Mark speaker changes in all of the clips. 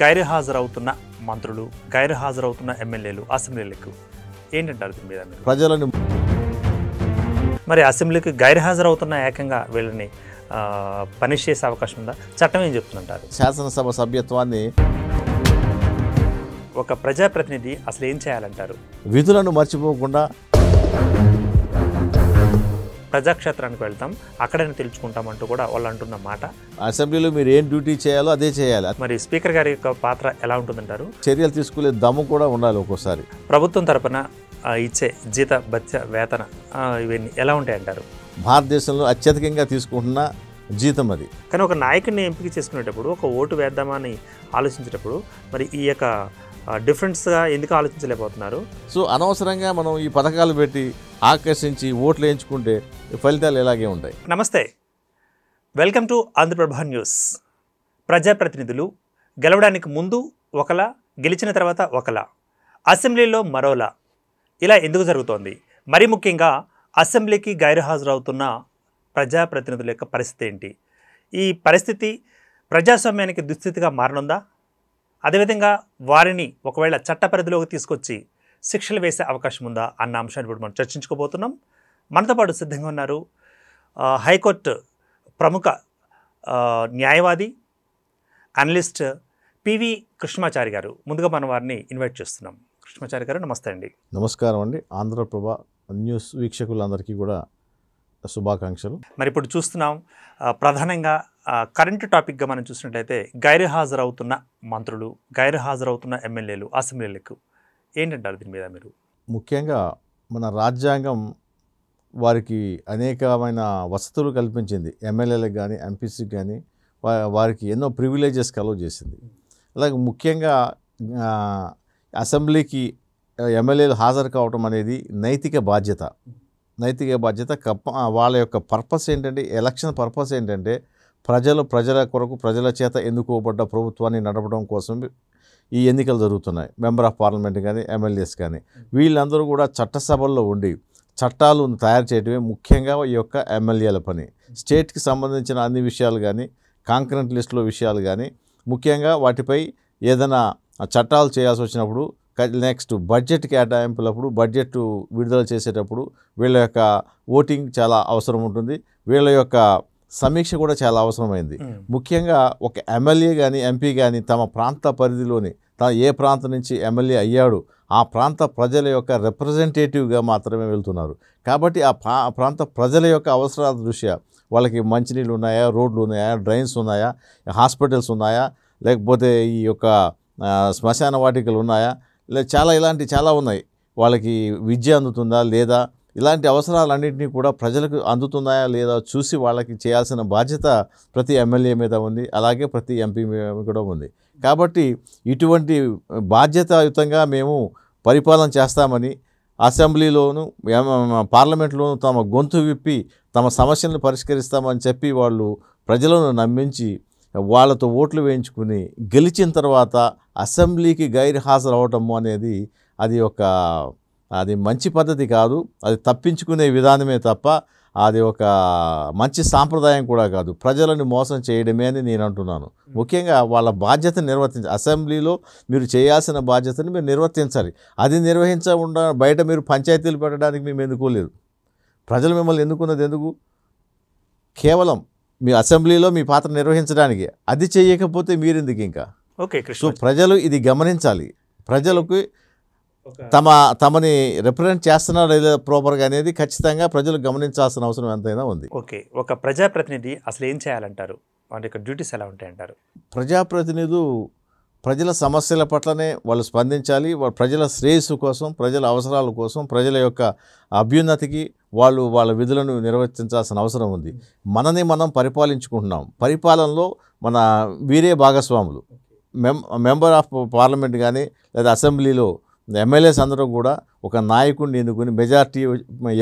Speaker 1: గైర్హాజరవుతున్న మంత్రులు, గైర్హాజరవుతున్న ఎమ్మెల్యేలు అసెంబ్లీలకు ఏంటంటారు దీని మీద మీరు?
Speaker 2: ప్రజలను
Speaker 1: మరి అసెంబ్లీకి గైర్హాజరవుతున్న ఏకంగా వీళ్ళని పనిష్ చేసే అవకాశం ఉందా? చట్టం ఏం చెప్తుందంటారు?
Speaker 2: శాసనసభ సభ్యత్వాన్ని
Speaker 1: ఒక ప్రజాప్రతినిధి అసలు ఏం చేయాలంటారు?
Speaker 2: విధులను మర్చిపోకుండా
Speaker 1: ప్రజాక్షేత్రానికి వెళ్తాం, అక్కడైనా తెలుసుకుంటామంటూ కూడా వాళ్ళు అంటున్న మాట.
Speaker 2: అసెంబ్లీలో మీరు ఏం డ్యూటీ చేయాలో అదే చేయాలి.
Speaker 1: మరి స్పీకర్ గారి యొక్క పాత్ర ఎలా ఉంటుందంటారు?
Speaker 2: చర్యలు తీసుకునే దమ్ము కూడా ఉండాలి. ఒక్కోసారి
Speaker 1: ప్రభుత్వం తరపున ఇచ్చే జీత భత్య వేతన ఇవన్నీ ఎలా ఉంటాయంటారు?
Speaker 2: భారతదేశంలో అత్యధికంగా తీసుకుంటున్న జీతం అది.
Speaker 1: కానీ ఒక నాయకుడిని ఎంపిక చేసుకునేటప్పుడు, ఒక ఓటు వేద్దామని ఆలోచించేటప్పుడు మరి ఈ యొక్క డిఫరెన్స్గా ఎందుకు ఆలోచించలేకపోతున్నారు?
Speaker 2: సో అనవసరంగా మనం ఈ పథకాలు పెట్టి ఆకర్షించి ఓట్లు వేయించుకుంటే ఫలితాలు ఇలాగే ఉంటాయి.
Speaker 1: నమస్తే, వెల్కమ్ టు ఆంధ్రప్రభ న్యూస్. ప్రజాప్రతినిధులు గెలవడానికి ముందు ఒకలా, గెలిచిన తర్వాత ఒకలా, అసెంబ్లీలో మరోలా, ఇలా ఎందుకు జరుగుతోంది? మరి ముఖ్యంగా అసెంబ్లీకి గైర్హాజరవుతున్న ప్రజాప్రతినిధుల యొక్క పరిస్థితి ఏంటి? ఈ పరిస్థితి ప్రజాస్వామ్యానికి దుస్థితిగా మారనుందా? అదేవిధంగా వారిని ఒకవేళ చట్ట పరిధిలోకి తీసుకొచ్చి శిక్షలు వేసే అవకాశం ఉందా అన్న అంశాన్ని ఇప్పుడు మనం చర్చించుకోబోతున్నాం. మనతో పాటు సిద్ధంగా ఉన్నారు హైకోర్టు ప్రముఖ న్యాయవాది, అనలిస్ట్ పివి కృష్ణమాచారి గారు. ముందుగా మనం వారిని ఇన్వైట్ చేస్తున్నాం. కృష్ణమాచారి గారు నమస్తే అండి.
Speaker 2: నమస్కారం అండి. ఆంధ్రప్రభ న్యూస్ వీక్షకులందరికీ కూడా శుభాకాంక్షలు.
Speaker 1: మరి ఇప్పుడు చూస్తున్నాం ప్రధానంగా కరెంటు టాపిక్గా మనం చూసినట్లయితే గైర్హాజరవుతున్న మంత్రులు, గైర్హాజరవుతున్న ఎమ్మెల్యేలు అసెంబ్లీలకు ఏంటంటారు దీని మీద మీరు?
Speaker 2: ముఖ్యంగా మన రాజ్యాంగం వారికి అనేకమైన వసతులు కల్పించింది. ఎమ్మెల్యేలకు కానీ ఎంపీసీకి కానీ వారికి ఎన్నో ప్రివిలేజెస్ కలువ చేసింది. అలాగే ముఖ్యంగా అసెంబ్లీకి ఎమ్మెల్యేలు హాజరు కావటం అనేది నైతిక బాధ్యత. వాళ్ళ యొక్క పర్పస్ ఏంటంటే, ఎలక్షన్ పర్పస్ ఏంటంటే ప్రజల కొరకు, ప్రజల చేత ఎన్నుకోబడ్డ ప్రభుత్వాన్ని నడపడం కోసం ఈ ఎన్నికలు జరుగుతున్నాయి. మెంబర్ ఆఫ్ పార్లమెంట్ కానీ ఎమ్మెల్యేస్ కానీ వీళ్ళందరూ కూడా చట్టసభల్లో ఉండి చట్టాలు తయారు చేయడమే ముఖ్యంగా ఈ యొక్క ఎమ్మెల్యేల పని. స్టేట్కి సంబంధించిన అన్ని విషయాలు కానీ, కాంకరెంట్ లిస్టులో విషయాలు కానీ, ముఖ్యంగా వాటిపై ఏదైనా చట్టాలు చేయాల్సి వచ్చినప్పుడు, నెక్స్ట్ బడ్జెట్ కేటాయింపులప్పుడు, బడ్జెట్ విడుదల చేసేటప్పుడు వీళ్ళ యొక్క ఓటింగ్ చాలా అవసరం ఉంటుంది. వీళ్ళ యొక్క సమీక్ష కూడా చాలా అవసరమైంది. ముఖ్యంగా ఒక ఎమ్మెల్యే కానీ ఎంపీ కానీ తమ ప్రాంత పరిధిలోని ఏ ప్రాంతం నుంచి ఎమ్మెల్యే అయ్యాడు ఆ ప్రాంత ప్రజల యొక్క రిప్రజెంటేటివ్గా మాత్రమే వెళ్తున్నారు. కాబట్టి ఆ ప్రాంత ప్రజల యొక్క అవసరాల దృష్ట్యా వాళ్ళకి మంచినీళ్ళు ఉన్నాయా, రోడ్లు ఉన్నాయా, డ్రైన్స్ ఉన్నాయా, హాస్పిటల్స్ ఉన్నాయా, లేకపోతే ఈ యొక్క శ్మశాన వాటికలు ఉన్నాయా, ఇలాంటి చాలా ఉన్నాయి. వాళ్ళకి విద్య అందుతుందా లేదా, ఇలాంటి అవసరాలన్నింటినీ కూడా ప్రజలకు అందుతున్నాయా లేదా చూసి వాళ్ళకి చేయాల్సిన బాధ్యత ప్రతి ఎమ్మెల్యే మీద ఉంది, అలాగే ప్రతి ఎంపీ మీద కూడా ఉంది. కాబట్టి ఇటువంటి బాధ్యతాయుతంగా మేము పరిపాలన చేస్తామని అసెంబ్లీలోను పార్లమెంట్లోనూ తమ గొంతు విప్పి తమ సమస్యలను పరిష్కరిస్తామని చెప్పి వాళ్ళు ప్రజలను నమ్మించి వాళ్ళతో ఓట్లు వేయించుకుని గెలిచిన తర్వాత అసెంబ్లీకి గైర్హాజరు అవటము అనేది అది మంచి పద్ధతి కాదు. అది తప్పించుకునే విధానమే తప్ప అది ఒక మంచి సాంప్రదాయం కూడా కాదు. ప్రజలను మోసం చేయడమే అని నేను అంటున్నాను. ముఖ్యంగా వాళ్ళ బాధ్యతను నిర్వర్తించాలి. అసెంబ్లీలో మీరు చేయాల్సిన బాధ్యతను మీరు నిర్వర్తించాలి. అది నిర్వహించకుండా బయట మీరు పంచాయతీలు పెట్టడానికి మేము ఎన్నుకోలేదు. ప్రజలు మిమ్మల్ని ఎన్నుకున్నది ఎందుకు? కేవలం మీ అసెంబ్లీలో మీ పాత్ర నిర్వహించడానికి. అది చేయకపోతే మీరెందుకు ఇంకా?
Speaker 1: ఓకే.
Speaker 2: సో ప్రజలు ఇది గమనించాలి. ప్రజలకు తమని రిప్రజెంట్ చేస్తున్నారా లేదా ప్రాపర్గా అనేది ఖచ్చితంగా ప్రజలు గమనించాల్సిన అవసరం ఎంతైనా ఉంది.
Speaker 1: ఓకే. ఒక ప్రజాప్రతినిధి అసలు ఏం చేయాలంటారు? వాళ్ళ యొక్క డ్యూటీస్ ఎలా ఉంటాయంటారు?
Speaker 2: ప్రజాప్రతినిధులు ప్రజల సమస్యల పట్లనే వాళ్ళు స్పందించాలి. ప్రజల శ్రేయస్సు కోసం, ప్రజల అవసరాల కోసం, ప్రజల యొక్క అభ్యున్నతికి వాళ్ళ విధులను నిర్వర్తించాల్సిన అవసరం ఉంది. మనం పరిపాలించుకుంటున్నాం. పరిపాలనలో వీరే భాగస్వాములు. మెంబర్ ఆఫ్ పార్లమెంట్ కానీ లేదా అసెంబ్లీలో ఎమ్మెల్యేస్ అందరూ కూడా ఒక నాయకుడిని ఎన్నుకుని, మెజార్టీ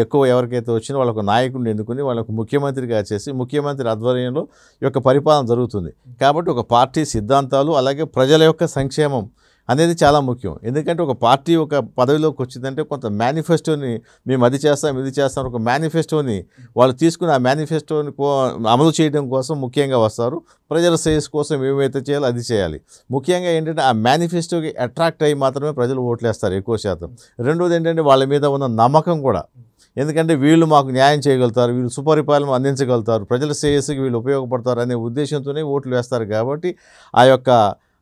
Speaker 2: ఎక్కువ ఎవరికైతే వచ్చినా వాళ్ళకు నాయకుడిని ఎన్నుకుని వాళ్ళకు ముఖ్యమంత్రిగా చేసి ముఖ్యమంత్రి ఆధ్వర్యంలో ఈ యొక్క పరిపాలన జరుగుతుంది. కాబట్టి ఒక పార్టీ సిద్ధాంతాలు అలాగే ప్రజల యొక్క సంక్షేమం అనేది చాలా ముఖ్యం. ఎందుకంటే ఒక పార్టీ ఒక పదవిలోకి వచ్చిందంటే కొంత మేనిఫెస్టోని మేము అది చేస్తాం ఇది చేస్తాం ఒక మేనిఫెస్టోని వాళ్ళు తీసుకుని ఆ మేనిఫెస్టోని అమలు చేయడం కోసం ముఖ్యంగా వస్తారు. ప్రజల శ్రేయస్సు కోసం ఏమైతే చేయాలో అది చేయాలి. ముఖ్యంగా ఏంటంటే ఆ మేనిఫెస్టోకి అట్రాక్ట్ అయ్యి మాత్రమే ప్రజలు ఓట్లేస్తారు ఎక్కువ శాతం. రెండోది ఏంటంటే వాళ్ళ మీద ఉన్న నమ్మకం కూడా. ఎందుకంటే వీళ్ళు మాకు న్యాయం చేయగలుగుతారు, వీళ్ళు సుపరిపాలన అందించగలుగుతారు, ప్రజల శ్రేయస్సుకి వీళ్ళు ఉపయోగపడతారు అనే ఉద్దేశంతోనే ఓట్లు వేస్తారు. కాబట్టి ఆ యొక్క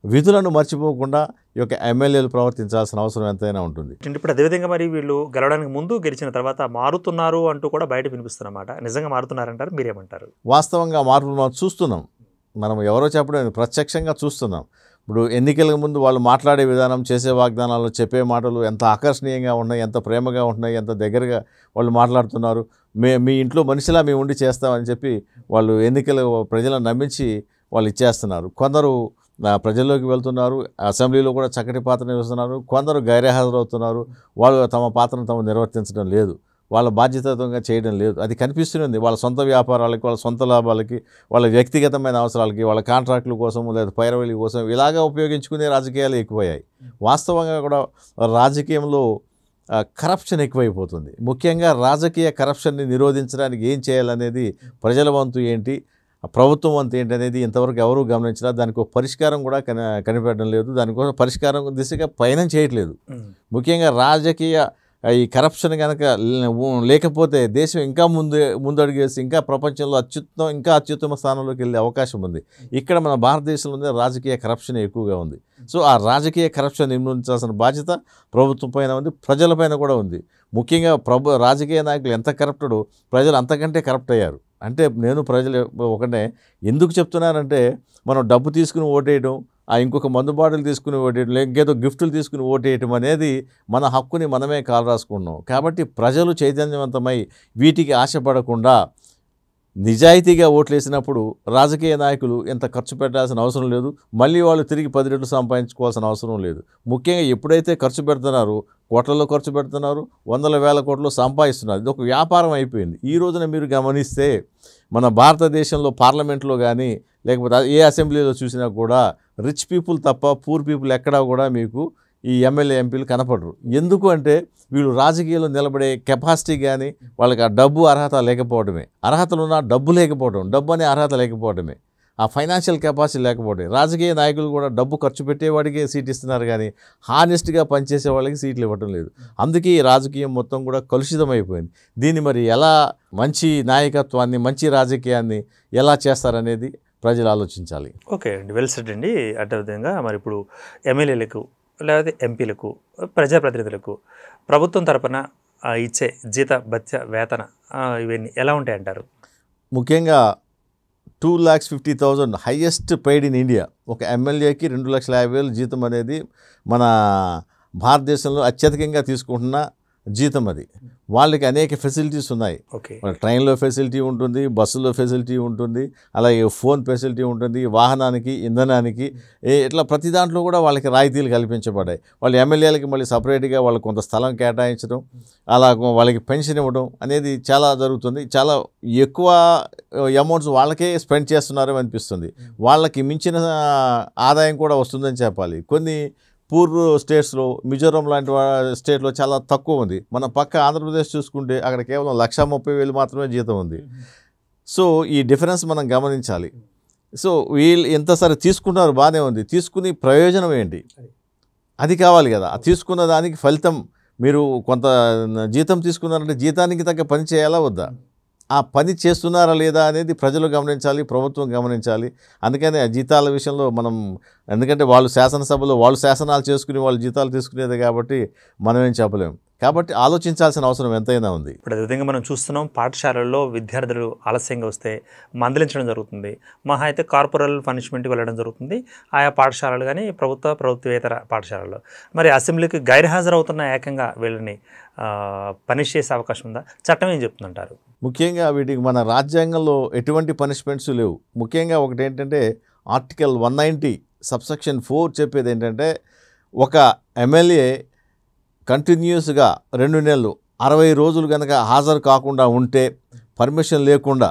Speaker 2: విధులను మర్చిపోకుండా ఈ యొక్క ఎమ్మెల్యేలు ప్రవర్తించాల్సిన అవసరం ఎంతైనా ఉంటుంది.
Speaker 1: ఇప్పుడు అదేవిధంగా మరి వీళ్ళు గెలవడానికి ముందు గెలిచిన తర్వాత మారుతున్నారు అంటూ కూడా బయట వినిపిస్తున్నమాట. నిజంగా మారుతున్నారంటారు, మీరేమంటారు?
Speaker 2: వాస్తవంగా మార్పులు మనం చూస్తున్నాం. మనం ఎవరో చెప్పడం ప్రత్యక్షంగా చూస్తున్నాం. ఇప్పుడు ఎన్నికలకు ముందు వాళ్ళు మాట్లాడే విధానం, చేసే వాగ్దానాలు, చెప్పే మాటలు ఎంత ఆకర్షణీయంగా ఉన్నాయి, ఎంత ప్రేమగా ఉన్నాయి, ఎంత దగ్గరగా వాళ్ళు మాట్లాడుతున్నారు. మీ ఇంట్లో మనిషిలా మేము ఉండి చేస్తామని చెప్పి వాళ్ళు ఎన్నికలు ప్రజలను నమ్మించి వాళ్ళు ఇచ్చేస్తున్నారు. కొందరు ప్రజల్లోకి వెళ్తున్నారు, అసెంబ్లీలో కూడా చక్కటి పాత్ర నిర్వహిస్తున్నారు. కొందరు గైర్హాజరవుతున్నారు, వాళ్ళు తమ పాత్రను తాము నిర్వర్తించడం లేదు, వాళ్ళ బాధ్యతగా చేయడం లేదు. అది కనిపిస్తుంది. వాళ్ళ సొంత వ్యాపారాలకి, వాళ్ళ సొంత లాభాలకి, వాళ్ళ వ్యక్తిగతమైన అవసరాలకి, వాళ్ళ కాంట్రాక్టుల కోసం లేదా పైరవీల కోసం ఇలాగా ఉపయోగించుకునే రాజకీయాలు ఎక్కువయ్యాయి. వాస్తవంగా కూడా రాజకీయంలో కరప్షన్ ఎక్కువైపోతుంది. ముఖ్యంగా రాజకీయ కరప్షన్ని నిరోధించడానికి ఏం చేయాలనేది ప్రజల వంతు ఏంటి, ప్రభుత్వం వంతు ఏంటి అనేది ఇంతవరకు ఎవరూ గమనించినా దానికి ఒక పరిష్కారం కూడా కనిపెట్టడం లేదు. దానికోసం పరిష్కారం దిశగా పయనం చేయట్లేదు. ముఖ్యంగా రాజకీయ ఈ కరప్షన్ కనుక లేకపోతే దేశం ఇంకా ముందడుగేసి ఇంకా ప్రపంచంలో అత్యుత్తమ స్థానంలోకి వెళ్ళే అవకాశం ఉంది. ఇక్కడ మన భారతదేశంలోనే రాజకీయ కరప్షన్ ఎక్కువగా ఉంది. సో ఆ రాజకీయ కరప్షన్ నిర్మూలించాల్సిన బాధ్యత ప్రభుత్వం పైన ఉంది, ప్రజలపైన కూడా ఉంది. ముఖ్యంగా రాజకీయ నాయకులు ఎంత కరప్టడో ప్రజలు అంతకంటే కరప్ట్ అయ్యారు. అంటే నేను ప్రజలు ఒకటే ఎందుకు చెప్తున్నానంటే, మనం డబ్బు తీసుకుని ఓటేయడం, ఇంకొక మందు బాటలు తీసుకుని ఓటేయడం, ఇంకేదో గిఫ్టులు తీసుకుని ఓటేయటం అనేది మన హక్కుని మనమే కాలు రాసుకున్నాం. కాబట్టి ప్రజలు చైతన్యవంతమై వీటికి ఆశపడకుండా నిజాయితీగా ఓట్లేసినప్పుడు రాజకీయ నాయకులు ఎంత ఖర్చు పెట్టాల్సిన అవసరం లేదు, మళ్ళీ వాళ్ళు తిరిగి 10 రెట్లు సంపాదించుకోవాల్సిన అవసరం లేదు. ముఖ్యంగా ఎప్పుడైతే ఖర్చు పెడుతున్నారో, కోట్లలో ఖర్చు పెడుతున్నారు, వందల వేల కోట్లు సంపాదిస్తున్నారు. ఇది ఒక వ్యాపారం అయిపోయింది. ఈ రోజున మీరు గమనిస్తే మన భారతదేశంలో పార్లమెంట్లో కానీ లేకపోతే ఏ అసెంబ్లీలో చూసినా కూడా రిచ్ పీపుల్ తప్ప పూర్ పీపుల్ ఎక్కడా కూడా మీకు ఈ ఎమ్మెల్యే ఎంపీలు కనపడరు. ఎందుకు అంటే వీళ్ళు రాజకీయాల్లో నిలబడే కెపాసిటీ కానీ వాళ్ళకి ఆ డబ్బు అర్హత లేకపోవడమే, అర్హతలు ఉన్న డబ్బు లేకపోవడం, డబ్బు అనే అర్హత లేకపోవడమే, ఆ ఫైనాన్షియల్ కెపాసిటీ లేకపోవడం. రాజకీయ నాయకులు కూడా డబ్బు ఖర్చు పెట్టేవాడికే సీట్ ఇస్తున్నారు కానీ హానెస్ట్గా పనిచేసే వాళ్ళకి సీట్లు ఇవ్వటం లేదు. అందుకే ఈ రాజకీయం మొత్తం కూడా కలుషితమైపోయింది. దీన్ని మరి ఎలా మంచి నాయకత్వాన్ని, మంచి రాజకీయాన్ని ఎలా చేస్తారనేది ప్రజలు ఆలోచించాలి.
Speaker 1: ఓకే అండి, వెల్ సెడ్ అండి. అదేవిధంగా మరి ఇప్పుడు ఎమ్మెల్యేలకు లేకపోతే ఎంపీలకు, ప్రజాప్రతినిధులకు ప్రభుత్వం తరపున ఇచ్చే జీత భత్య వేతన ఇవన్నీ ఎలా ఉంటాయంటారు?
Speaker 2: ముఖ్యంగా 2,50,000 హైయెస్ట్ పెయిడ్ ఇన్ ఇండియా. ఒక ఎమ్మెల్యేకి 2,50,000 జీతం అనేది మన భారతదేశంలో అత్యధికంగా తీసుకుంటున్న జీతం అది. వాళ్ళకి అనేక ఫెసిలిటీస్ ఉన్నాయి. ట్రైన్లో ఫెసిలిటీ ఉంటుంది, బస్సులో ఫెసిలిటీ ఉంటుంది, అలాగే ఫోన్ ఫెసిలిటీ ఉంటుంది, వాహనానికి, ఇంధనానికి, ఇట్లా ప్రతి దాంట్లో కూడా వాళ్ళకి రాయితీలు కల్పించబడ్డాయి. వాళ్ళు ఎమ్మెల్యేలకి మళ్ళీ సపరేట్గా వాళ్ళకి కొంత స్థలం కేటాయించడం, అలా వాళ్ళకి పెన్షన్ ఇవ్వడం అనేది చాలా జరుగుతుంది. చాలా ఎక్కువ అమౌంట్స్ వాళ్ళకే స్పెండ్ చేస్తున్నారని అనిపిస్తుంది. వాళ్ళకి మించిన ఆదాయం కూడా వస్తుందని చెప్పాలి. కొన్ని పూర్ స్టేట్స్లో, మిజోరం లాంటి స్టేట్లో చాలా తక్కువ ఉంది. మన పక్క ఆంధ్రప్రదేశ్ చూసుకుంటే అక్కడ కేవలం 1,30,000 మాత్రమే జీతం ఉంది. సో ఈ డిఫరెన్స్ మనం గమనించాలి. సో వీళ్ళు ఎంత సరే తీసుకున్నారు, బాగానే ఉంది, తీసుకుని ప్రయోజనం ఏంటి అది కావాలి కదా. తీసుకున్న దానికి ఫలితం, మీరు కొంత జీతం తీసుకున్నారంటే జీతానికి తగ్గ పని చేయాలా వద్దా, ఆ పని చేస్తున్నారా లేదా అనేది ప్రజలు గమనించాలి, ప్రభుత్వం గమనించాలి. అందుకని ఆ జీతాల విషయంలో మనం, ఎందుకంటే వాళ్ళు శాసనసభలో వాళ్ళు శాసనాలు చేసుకుని వాళ్ళు జీతాలు తీసుకునేది కాబట్టి మనం ఏం చెప్పలేము. కాబట్టి ఆలోచించాల్సిన అవసరం ఎంతైనా ఉంది.
Speaker 1: ఇప్పుడు అదేవిధంగా మనం చూస్తున్నాం, పాఠశాలల్లో విద్యార్థులు ఆలస్యంగా వస్తే మందలించడం జరుగుతుంది. మహా అయితే కార్పొరల్ పనిష్మెంట్కి వెళ్ళడం జరుగుతుంది ఆయా పాఠశాలలు కానీ ప్రభుత్వేతర పాఠశాలల్లో. మరి అసెంబ్లీకి గైర్హాజరవుతున్న ఏకంగా వీళ్ళని పనిష్ చేసే అవకాశం ఉందా? చట్టం ఏం చెప్తుందంటారు?
Speaker 2: ముఖ్యంగా వీటికి మన రాజ్యాంగంలో ఎటువంటి పనిష్మెంట్స్ లేవు. ముఖ్యంగా ఒకటి ఏంటంటే ఆర్టికల్ 190 సబ్సెక్షన్ 4 చెప్పేది ఏంటంటే, ఒక ఎమ్మెల్యే కంటిన్యూస్గా 2 నెలలు 60 రోజులు కనుక హాజరు కాకుండా ఉంటే, పర్మిషన్ లేకుండా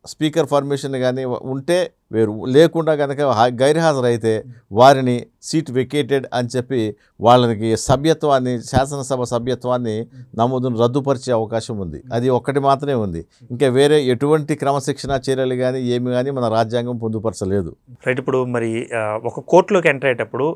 Speaker 2: స్పీకర్ పర్మిషన్ కానీ ఉంటే వేరు, లేకుండా కనుక గైర్హాజరైతే వారిని సీట్ వెకేటెడ్ అని చెప్పి వాళ్ళకి సభ్యత్వాన్ని, శాసనసభ సభ్యత్వాన్ని నమోదును రద్దుపరిచే అవకాశం ఉంది. అది ఒక్కటి మాత్రమే ఉంది. ఇంకా వేరే ఎటువంటి క్రమశిక్షణ చర్యలు కానీ ఏమి కానీ మన రాజ్యాంగం పొందుపరచలేదు.
Speaker 1: రైట్. ఇప్పుడు మరి ఒక కోర్టులోకి ఎంటర్ అయ్యేటప్పుడు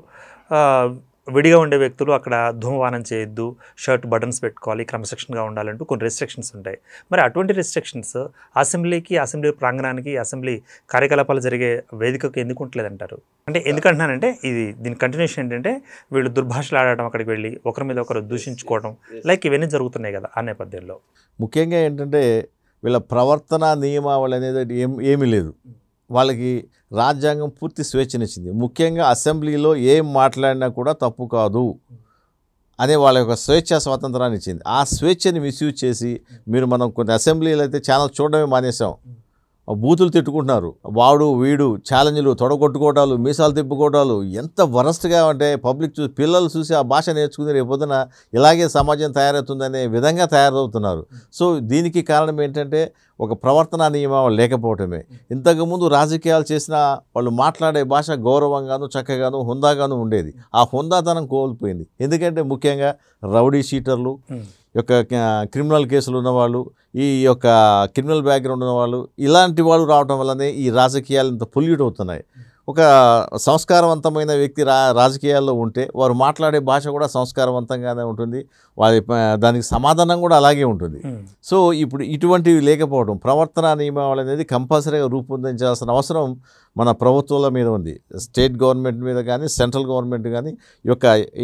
Speaker 1: విడిగా ఉండే వ్యక్తులు అక్కడ ధూమపానం చేయొద్దు, షర్ట్ బటన్స్ పెట్టుకోవాలి, క్రమశిక్షణగా ఉండాలంటూ కొన్ని రెస్ట్రిక్షన్స్ ఉంటాయి. మరి అటువంటి రెస్ట్రిక్షన్స్ అసెంబ్లీకి, అసెంబ్లీ ప్రాంగణానికి, అసెంబ్లీ కార్యకలాపాలు జరిగే వేదికకు ఎందుకు ఉంటలేదంటారు? అంటే ఎందుకంటున్నానంటే దీని కంటిన్యూషన్ ఏంటంటే వీళ్ళు దుర్భాషలు ఆడటం, అక్కడికి వెళ్ళి ఒకరి మీద ఒకరు దూషించుకోవడం, లైక్ ఇవన్నీ జరుగుతున్నాయి కదా ఆ నేపథ్యంలో.
Speaker 2: ముఖ్యంగా ఏంటంటే వీళ్ళ ప్రవర్తన నియమావళి అనేది ఏమీ లేదు. వాళ్ళకి రాజ్యాంగం పూర్తి స్వేచ్ఛనిచ్చింది. ముఖ్యంగా అసెంబ్లీలో ఏం మాట్లాడినా కూడా తప్పు కాదు అనే వాళ్ళ యొక్క స్వేచ్ఛ స్వాతంత్రాన్ని ఇచ్చింది. ఆ స్వేచ్ఛని మిస్యూజ్ చేసి మనం కొన్ని అసెంబ్లీలు అయితే ఛానల్ చూడడమే మానేసాం. బూతులు తిట్టుకుంటున్నారు, వాడు వీడు ఛాలెంజ్లు, తొడగొట్టుకోవడాలు, మీసాలు తిప్పుకోవడాలు ఎంత వరస్ట్గా అంటే పబ్లిక్ పిల్లలు చూసి ఆ భాష నేర్చుకుని రేపొద్దున ఇలాగే సమాజం తయారవుతుందనే విధంగా తయారవుతున్నారు. సో దీనికి కారణం ఏంటంటే ఒక ప్రవర్తన నియమావళి లేకపోవటమే. ఇంతకుముందు రాజకీయాలు చేసిన వాళ్ళు మాట్లాడే భాష గౌరవంగాను, చక్కగాను, హుందాగాను ఉండేది. ఆ హుందాతనం కోల్పోయింది. ఎందుకంటే ముఖ్యంగా రౌడీ షీటర్లు, యొక్క క్రిమినల్ కేసులు ఉన్నవాళ్ళు, ఈ యొక్క క్రిమినల్ బ్యాక్గ్రౌండ్ ఉన్నవాళ్ళు, ఇలాంటి వాళ్ళు రావడం వల్లనే ఈ రాజకీయాలు ఇంత పొల్యూట్ అవుతున్నాయి. ఒక సంస్కారవంతమైన వ్యక్తి రాజకీయాల్లో ఉంటే వారు మాట్లాడే భాష కూడా సంస్కారవంతంగానే ఉంటుంది, దానికి సమాధానం కూడా అలాగే ఉంటుంది. సో ఇప్పుడు ఇటువంటివి లేకపోవడం, ప్రవర్తన నియమావళి అనేది కంపల్సరీగా రూపొందించాల్సిన అవసరం మన ప్రభుత్వాల మీద ఉంది. స్టేట్ గవర్నమెంట్ మీద కానీ, సెంట్రల్ గవర్నమెంట్ కానీ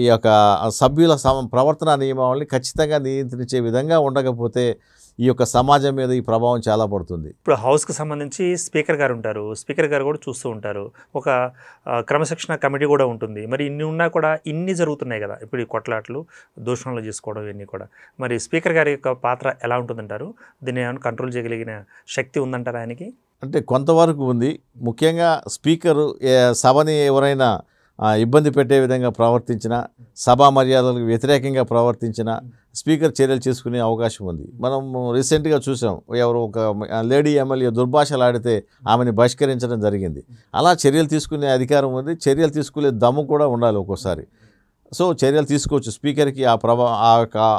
Speaker 2: ఈ యొక్క సభ్యుల ప్రవర్తన నియమావళిని ఖచ్చితంగా నియంత్రించే విధంగా ఉండకపోతే ఈ యొక్క సమాజం మీద ఈ ప్రభావం చాలా పడుతుంది.
Speaker 1: ఇప్పుడు హౌస్కి సంబంధించి స్పీకర్ గారు ఉంటారు, స్పీకర్ గారు కూడా చూస్తూ ఉంటారు, ఒక క్రమశిక్షణ కమిటీ కూడా ఉంటుంది. మరి ఇన్ని ఉన్నా కూడా ఇన్ని జరుగుతున్నాయి కదా ఇప్పుడు ఈ కొట్లాట్లు, దూషణలు చేసుకోవడం, ఇవన్నీ కూడా. మరి స్పీకర్ గారి యొక్క పాత్ర ఎలా ఉంటుందంటారు? దీన్ని ఏమైనా కంట్రోల్ చేయగలిగిన శక్తి ఉందంటారా ఆయనకి?
Speaker 2: అంటే కొంతవరకు ఉంది. ముఖ్యంగా స్పీకరు సభని ఎవరైనా ఇబ్బంది పెట్టే విధంగా ప్రవర్తించిన, సభా మర్యాదలకు వ్యతిరేకంగా ప్రవర్తించిన స్పీకర్ చర్యలు తీసుకునే అవకాశం ఉంది. మనం రీసెంట్గా చూసాం, ఒక లేడీ ఎమ్మెల్యే దుర్భాషలు ఆడితే ఆమెను బహిష్కరించడం జరిగింది. అలా చర్యలు తీసుకునే అధికారం ఉంది, చర్యలు తీసుకునే దమ్ము కూడా ఉండాలి ఒక్కోసారి. సో చర్యలు తీసుకోవచ్చు, స్పీకర్కి ఆ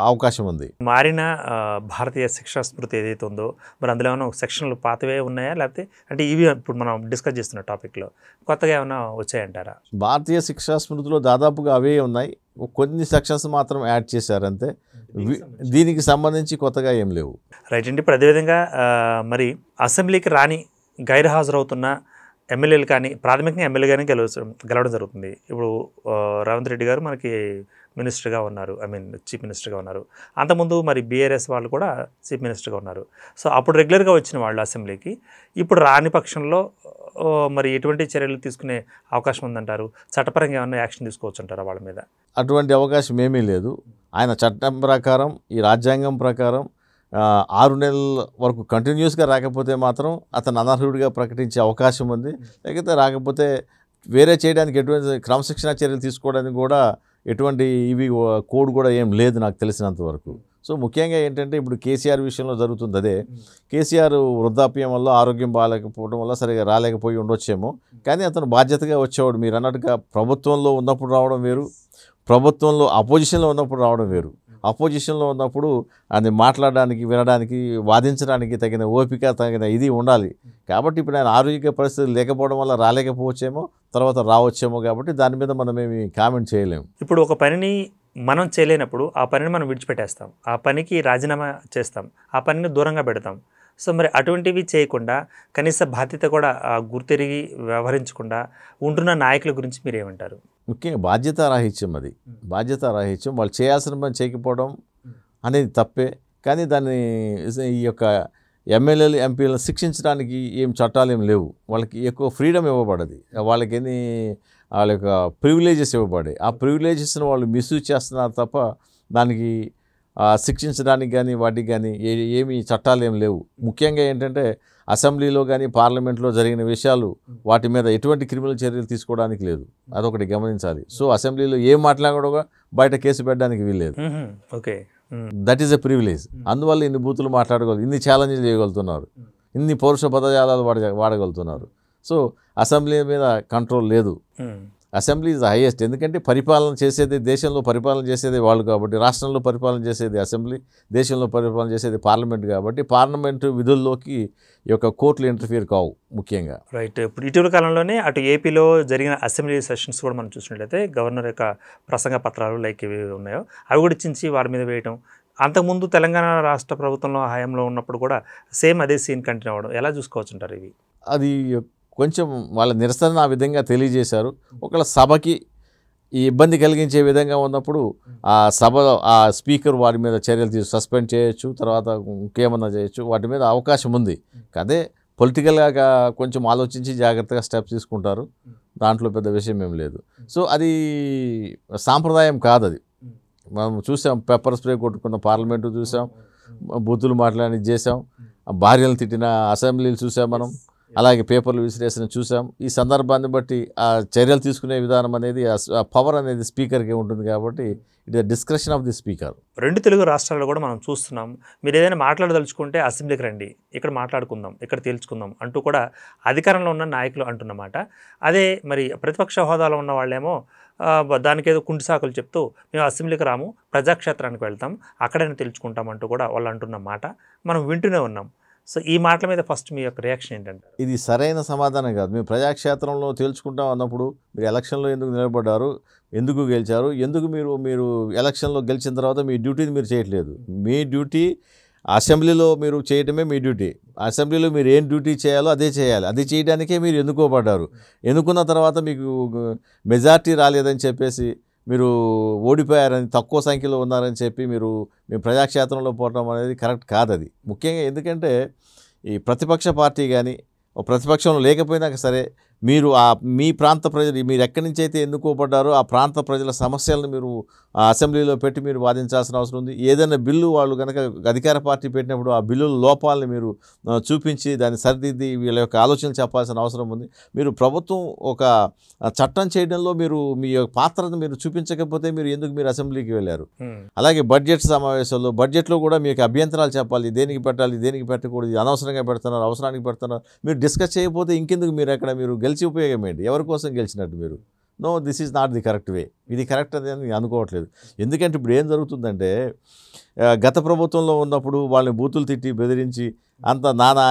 Speaker 2: అవకాశం ఉంది.
Speaker 1: మారిన భారతీయ శిక్షా స్మృతి ఏదైతే ఉందో మరి అందులో ఏమైనా సెక్షన్లు పాతవే ఉన్నాయా, లేకపోతే అంటే ఇవి ఇప్పుడు మనం డిస్కస్ చేస్తున్న టాపిక్లో కొత్తగా ఏమైనా వచ్చాయంటారా?
Speaker 2: భారతీయ శిక్షా స్మృతిలో దాదాపుగా అవే ఉన్నాయి, కొన్ని సెక్షన్స్ మాత్రం యాడ్ చేశారంతే. దీనికి సంబంధించి కొత్తగా ఏం లేవు.
Speaker 1: రైట్ అండి. ఇప్పుడు అదేవిధంగా అసెంబ్లీకి రాని గైర్హాజరవుతున్న ఎమ్మెల్యేలు కానీ, ప్రాథమికంగా ఎమ్మెల్యే కానీ గెలవడం జరుగుతుంది. ఇప్పుడు రేవంత్ రెడ్డి గారు మనకి మినిస్టర్గా ఉన్నారు, చీఫ్ మినిస్టర్గా ఉన్నారు. అంతకుముందు బీఆర్ఎస్ వాళ్ళు కూడా చీఫ్ మినిస్టర్గా ఉన్నారు. సో అప్పుడు రెగ్యులర్గా వచ్చిన వాళ్ళు అసెంబ్లీకి ఇప్పుడు రాని పక్షంలో ఎటువంటి చర్యలు తీసుకునే అవకాశం ఉందంటారు? చట్టపరంగా ఏమన్నా యాక్షన్ తీసుకోవచ్చు అంటారా వాళ్ళ మీద?
Speaker 2: అటువంటి అవకాశం ఏమీ లేదు. ఆయన చట్టం ప్రకారం, ఈ రాజ్యాంగం ప్రకారం 6 నెలల వరకు కంటిన్యూస్గా రాకపోతే మాత్రం అతను అనర్హుడిగా ప్రకటించే అవకాశం ఉంది. లేకపోతే రాకపోతే వేరే చేయడానికి ఎటువంటి క్రమశిక్షణ చర్యలు తీసుకోవడానికి కూడా ఎటువంటి కోడ్ కూడా ఏం లేదు నాకు తెలిసినంత వరకు. సో ముఖ్యంగా ఏంటంటే ఇప్పుడు కేసీఆర్ విషయంలో జరుగుతుంది అదే. కేసీఆర్ వృద్ధాప్యం వల్ల, ఆరోగ్యం బాగాలేకపోవడం వల్ల సరిగా రాలేకపోయి ఉండొచ్చేమో, కానీ అతను బాధ్యతగా వచ్చేవాడు. మీరు అన్నట్టుగా ప్రభుత్వంలో ఉన్నప్పుడు రావడం వేరు, ప్రభుత్వంలో అపోజిషన్లో ఉన్నప్పుడు రావడం వేరు. అపోజిషన్లో ఉన్నప్పుడు అది మాట్లాడడానికి, వినడానికి, వాదించడానికి తగిన ఓపిక, తగిన ఇది ఉండాలి. కాబట్టి ఇప్పుడు ఆయన ఆరోగ్య పరిస్థితులు లేకపోవడం వల్ల రాలేకపోవచ్చేమో, తర్వాత రావచ్చేమో, కాబట్టి దాని మీద మనం ఏమి కామెంట్ చేయలేము.
Speaker 1: ఇప్పుడు ఒక పనిని మనం చేయలేనప్పుడు ఆ పనిని మనం విడిచిపెట్టేస్తాం, ఆ పనికి రాజీనామా చేస్తాం, ఆ పనిని దూరంగా పెడతాం. సో అటువంటివి చేయకుండా, కనీస బాధ్యత కూడా గుర్తెరిగి వ్యవహరించకుండా ఉంటున్న నాయకుల గురించి మీరు ఏమంటారు?
Speaker 2: ముఖ్యంగా బాధ్యతారాహిత్యం, అది బాధ్యతారాహిత్యం. వాళ్ళు చేయాల్సిన పని చేయకపోవడం అనేది తప్పే, కానీ దాన్ని ఈ యొక్క ఎమ్మెల్యేలు, ఎంపీలను శిక్షించడానికి ఏం చట్టాలు ఏం లేవు. వాళ్ళకి ఎక్కువ ఫ్రీడమ్ ఇవ్వబడది, వాళ్ళకి వాళ్ళ యొక్క ప్రివిలేజెస్ ఇవ్వబడాయి. ఆ ప్రివిలేజెస్ని వాళ్ళు మిస్యూజ్ చేస్తున్నారు తప్ప దానికి శిక్షించడానికి కానీ వాటికి కానీ ఏమీ చట్టాలు ఏం లేవు. ముఖ్యంగా ఏంటంటే అసెంబ్లీలో కానీ పార్లమెంట్లో జరిగిన విషయాలు వాటి మీద ఎటువంటి క్రిమినల్ చర్యలు తీసుకోవడానికి లేదు, అదొకటి గమనించాలి. సో అసెంబ్లీలో ఏం మాట్లాడకుండా బయట కేసు పెట్టడానికి వీల్లేదు.
Speaker 1: Okay,
Speaker 2: that is a privilege. అందువల్ల ఇన్ని బూతులు మాట్లాడగలరు, ఇన్ని ఛాలెంజ్లు చేయగలుగుతున్నారు. ఇన్ని పౌరుష పదజాలాలు వాడగలుగుతున్నారు. సో అసెంబ్లీ మీద కంట్రోల్ లేదు. Assembly is the highest. ఎందుకంటే పరిపాలన చేసేది, దేశంలో పరిపాలన చేసేది వాళ్ళు కాబట్టి, రాష్ట్రంలో పరిపాలన చేసేది అసెంబ్లీ, దేశంలో పరిపాలన చేసేది పార్లమెంట్ కాబట్టి పార్లమెంటు విధుల్లోకి ఈ యొక్క కోర్టులు ఇంటర్ఫియర్ కావు ముఖ్యంగా.
Speaker 1: రైట్. ఇప్పుడు ఇటీవల కాలంలోనే అటు ఏపీలో జరిగిన అసెంబ్లీ సెషన్స్ కూడా మనం చూసినట్లయితే గవర్నర్ యొక్క ప్రసంగ పత్రాలు లైక్ ఇవి ఉన్నాయో అవి కూడా చించి వారి మీద వేయటం, అంతకుముందు తెలంగాణ రాష్ట్ర ప్రభుత్వంలో హయాంలో ఉన్నప్పుడు కూడా సేమ్ అదే సీన్ కంటిన్యూ అవ్వడం ఎలా చూసుకోవచ్చు అంటారు? ఇవి
Speaker 2: అది కొంచెం వాళ్ళ నిరసన ఆ విధంగా తెలియజేశారు. ఒకవేళ సభకి ఈ ఇబ్బంది కలిగించే విధంగా ఉన్నప్పుడు ఆ సభలో ఆ స్పీకర్ వారి మీద చర్యలు సస్పెండ్ చేయొచ్చు, తర్వాత ఇంకేమన్నా చేయొచ్చు, వాటి మీద అవకాశం ఉంది. అదే పొలిటికల్గా కొంచెం ఆలోచించి జాగ్రత్తగా స్టెప్స్ తీసుకుంటారు, దాంట్లో పెద్ద విషయం ఏం లేదు. సో అది సాంప్రదాయం కాదు. అది మనం చూసాం, పెప్పర్ స్ప్రే కొట్టుకున్న పార్లమెంటు చూసాం, బూతులు మాట్లాడి చేసాం, భార్యలను తిట్టిన అసెంబ్లీలు చూసాం మనం, అలాగే పేపర్లు విసిరేసిన చూసాం. ఈ సందర్భాన్ని బట్టి ఆ చర్యలు తీసుకునే విధానం అనేది, ఆ పవర్ అనేది స్పీకర్కి ఉంటుంది కాబట్టి it is description of the speaker.
Speaker 1: రెండు తెలుగు రాష్ట్రాల్లో కూడా మనం చూస్తున్నాం, మీరు ఏదైనా మాట్లాడదలుచుకుంటే అసెంబ్లీకి రండి, ఇక్కడ మాట్లాడుకుందాం, ఇక్కడ తేల్చుకుందాం అంటూ కూడా అధికారంలో ఉన్న నాయకులు అంటున్నమాట. అదే మరి ప్రతిపక్ష హోదాలో ఉన్న వాళ్ళేమో దానికి ఏదో కుంటి సాకులు చెప్తూ మేము అసెంబ్లీకి రాము, ప్రజాక్షేత్రానికి వెళ్తాం, అక్కడైనా తెలుసుకుంటాం అంటూ కూడా వాళ్ళు అంటున్న మాట మనం వింటూనే ఉన్నాం. సో ఈ మాటల మీద ఫస్ట్ మీ యొక్క రియాక్షన్ ఏంటంటే?
Speaker 2: ఇది సరైన సమాధానం కాదు. మేము ప్రజాక్షేత్రంలో తేల్చుకుంటాం అన్నప్పుడు మీరు ఎలక్షన్లో ఎందుకు నిలబడ్డారు, ఎందుకు గెలిచారు, ఎందుకు మీరు ఎలక్షన్లో గెలిచిన తర్వాత మీ డ్యూటీని మీరు చేయట్లేదు. మీ డ్యూటీ అసెంబ్లీలో మీరు చేయటమే మీ డ్యూటీ. అసెంబ్లీలో మీరు ఏం డ్యూటీ చేయాలో అదే చేయాలి. అది చేయడానికే మీరు ఎన్నుకోబడ్డారు. ఎన్నుకున్న తర్వాత మీకు మెజార్టీ రాలేదని చెప్పేసి, మీరు ఓడిపోయారని, తక్కువ సంఖ్యలో ఉన్నారని చెప్పి మేము ప్రజాక్షేత్రంలో పోవడం అనేది కరెక్ట్ కాదు. అది ముఖ్యంగా ఎందుకంటే ఈ ప్రతిపక్ష పార్టీ కానీ ప్రతిపక్షంలో లేకపోయినా సరే మీరు మీ ప్రాంత ప్రజలు, మీరు ఎక్కడి నుంచి అయితే ఎన్నుకోబడ్డారో ఆ ప్రాంత ప్రజల సమస్యలను మీరు అసెంబ్లీలో పెట్టి మీరు వాదించాల్సిన అవసరం ఉంది. ఏదైనా బిల్లు వాళ్ళు కనుక అధికార పార్టీ పెట్టినప్పుడు ఆ బిల్లుల లోపాలని మీరు చూపించి దాన్ని సరిదిద్ది వీళ్ళ యొక్క ఆలోచనలు చెప్పాల్సిన అవసరం ఉంది. మీరు ప్రభుత్వం ఒక చట్టం చేయడంలో మీ పాత్రను మీరు చూపించకపోతే మీరు అసెంబ్లీకి వెళ్ళారు. అలాగే బడ్జెట్ సమావేశాల్లో బడ్జెట్లో కూడా మీకు అభ్యంతరాలు చెప్పాలి, దేనికి పెట్టాలి, దేనికి పెట్టకూడదు, అనవసరంగా పెడుతున్నారు, అవసరానికి పెడుతున్నారు. మీరు డిస్కస్ చేయకపోతే ఇంకెందుకు మీరు గెలిచి ఉపయోగం ఏంటి? ఎవరి కోసం గెలిచినట్టు మీరు? No, this is not the correct way. ఇది కరెక్ట్ అని నేను అనుకోవట్లేదు. ఎందుకంటే ఇప్పుడు ఏం జరుగుతుందంటే, గత ప్రభుత్వంలో ఉన్నప్పుడు వాళ్ళని బూతులు తిట్టి బెదిరించి అంత నానా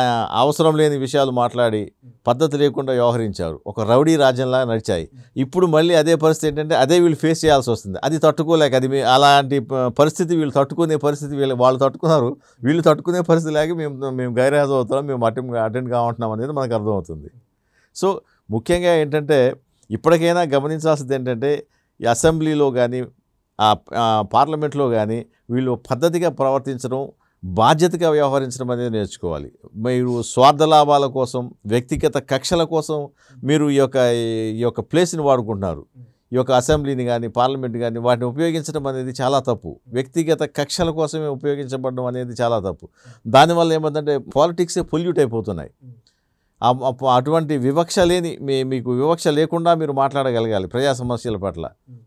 Speaker 2: అవసరం లేని విషయాలు మాట్లాడి పద్ధతి లేకుండా వ్యవహరించారు. ఒక రౌడీ రాజ్యంలా నడిచాయి. ఇప్పుడు మళ్ళీ అదే పరిస్థితి ఏంటంటే అదే వీళ్ళు ఫేస్ చేయాల్సి వస్తుంది. అది తట్టుకోలేక, అలాంటి పరిస్థితి వీళ్ళు తట్టుకునే పరిస్థితి వాళ్ళు తట్టుకున్నారు, వీళ్ళు తట్టుకునే పరిస్థితి లేక మేము గైర్హాజరు అవుతున్నాం, మేము అటెండ్ కావంటున్నాం అనేది మనకు అర్థమవుతుంది. సో ముఖ్యంగా ఏంటంటే ఇప్పటికైనా గమనించాల్సింది ఏంటంటే, ఈ అసెంబ్లీలో కానీ పార్లమెంట్లో కానీ వీళ్ళు పద్ధతిగా ప్రవర్తించడం, బాధ్యతగా వ్యవహరించడం అనేది నేర్చుకోవాలి. మీరు స్వార్థ లాభాల కోసం, వ్యక్తిగత కక్షల కోసం మీరు ఈ యొక్క ప్లేస్ని వాడుకుంటున్నారు. ఈ యొక్క అసెంబ్లీని కానీ పార్లమెంట్ కానీ వాటిని ఉపయోగించడం అనేది చాలా తప్పు. వ్యక్తిగత కక్షల కోసమే ఉపయోగించబడడం అనేది చాలా తప్పు. దానివల్ల ఏమంటే పాలిటిక్సే పొల్యూట్ అయిపోతున్నాయి. అటువంటి వివక్ష లేని, మీకు వివక్ష లేకుండా మీరు మాట్లాడగలగాలి ప్రజా సమస్యల పట్ల.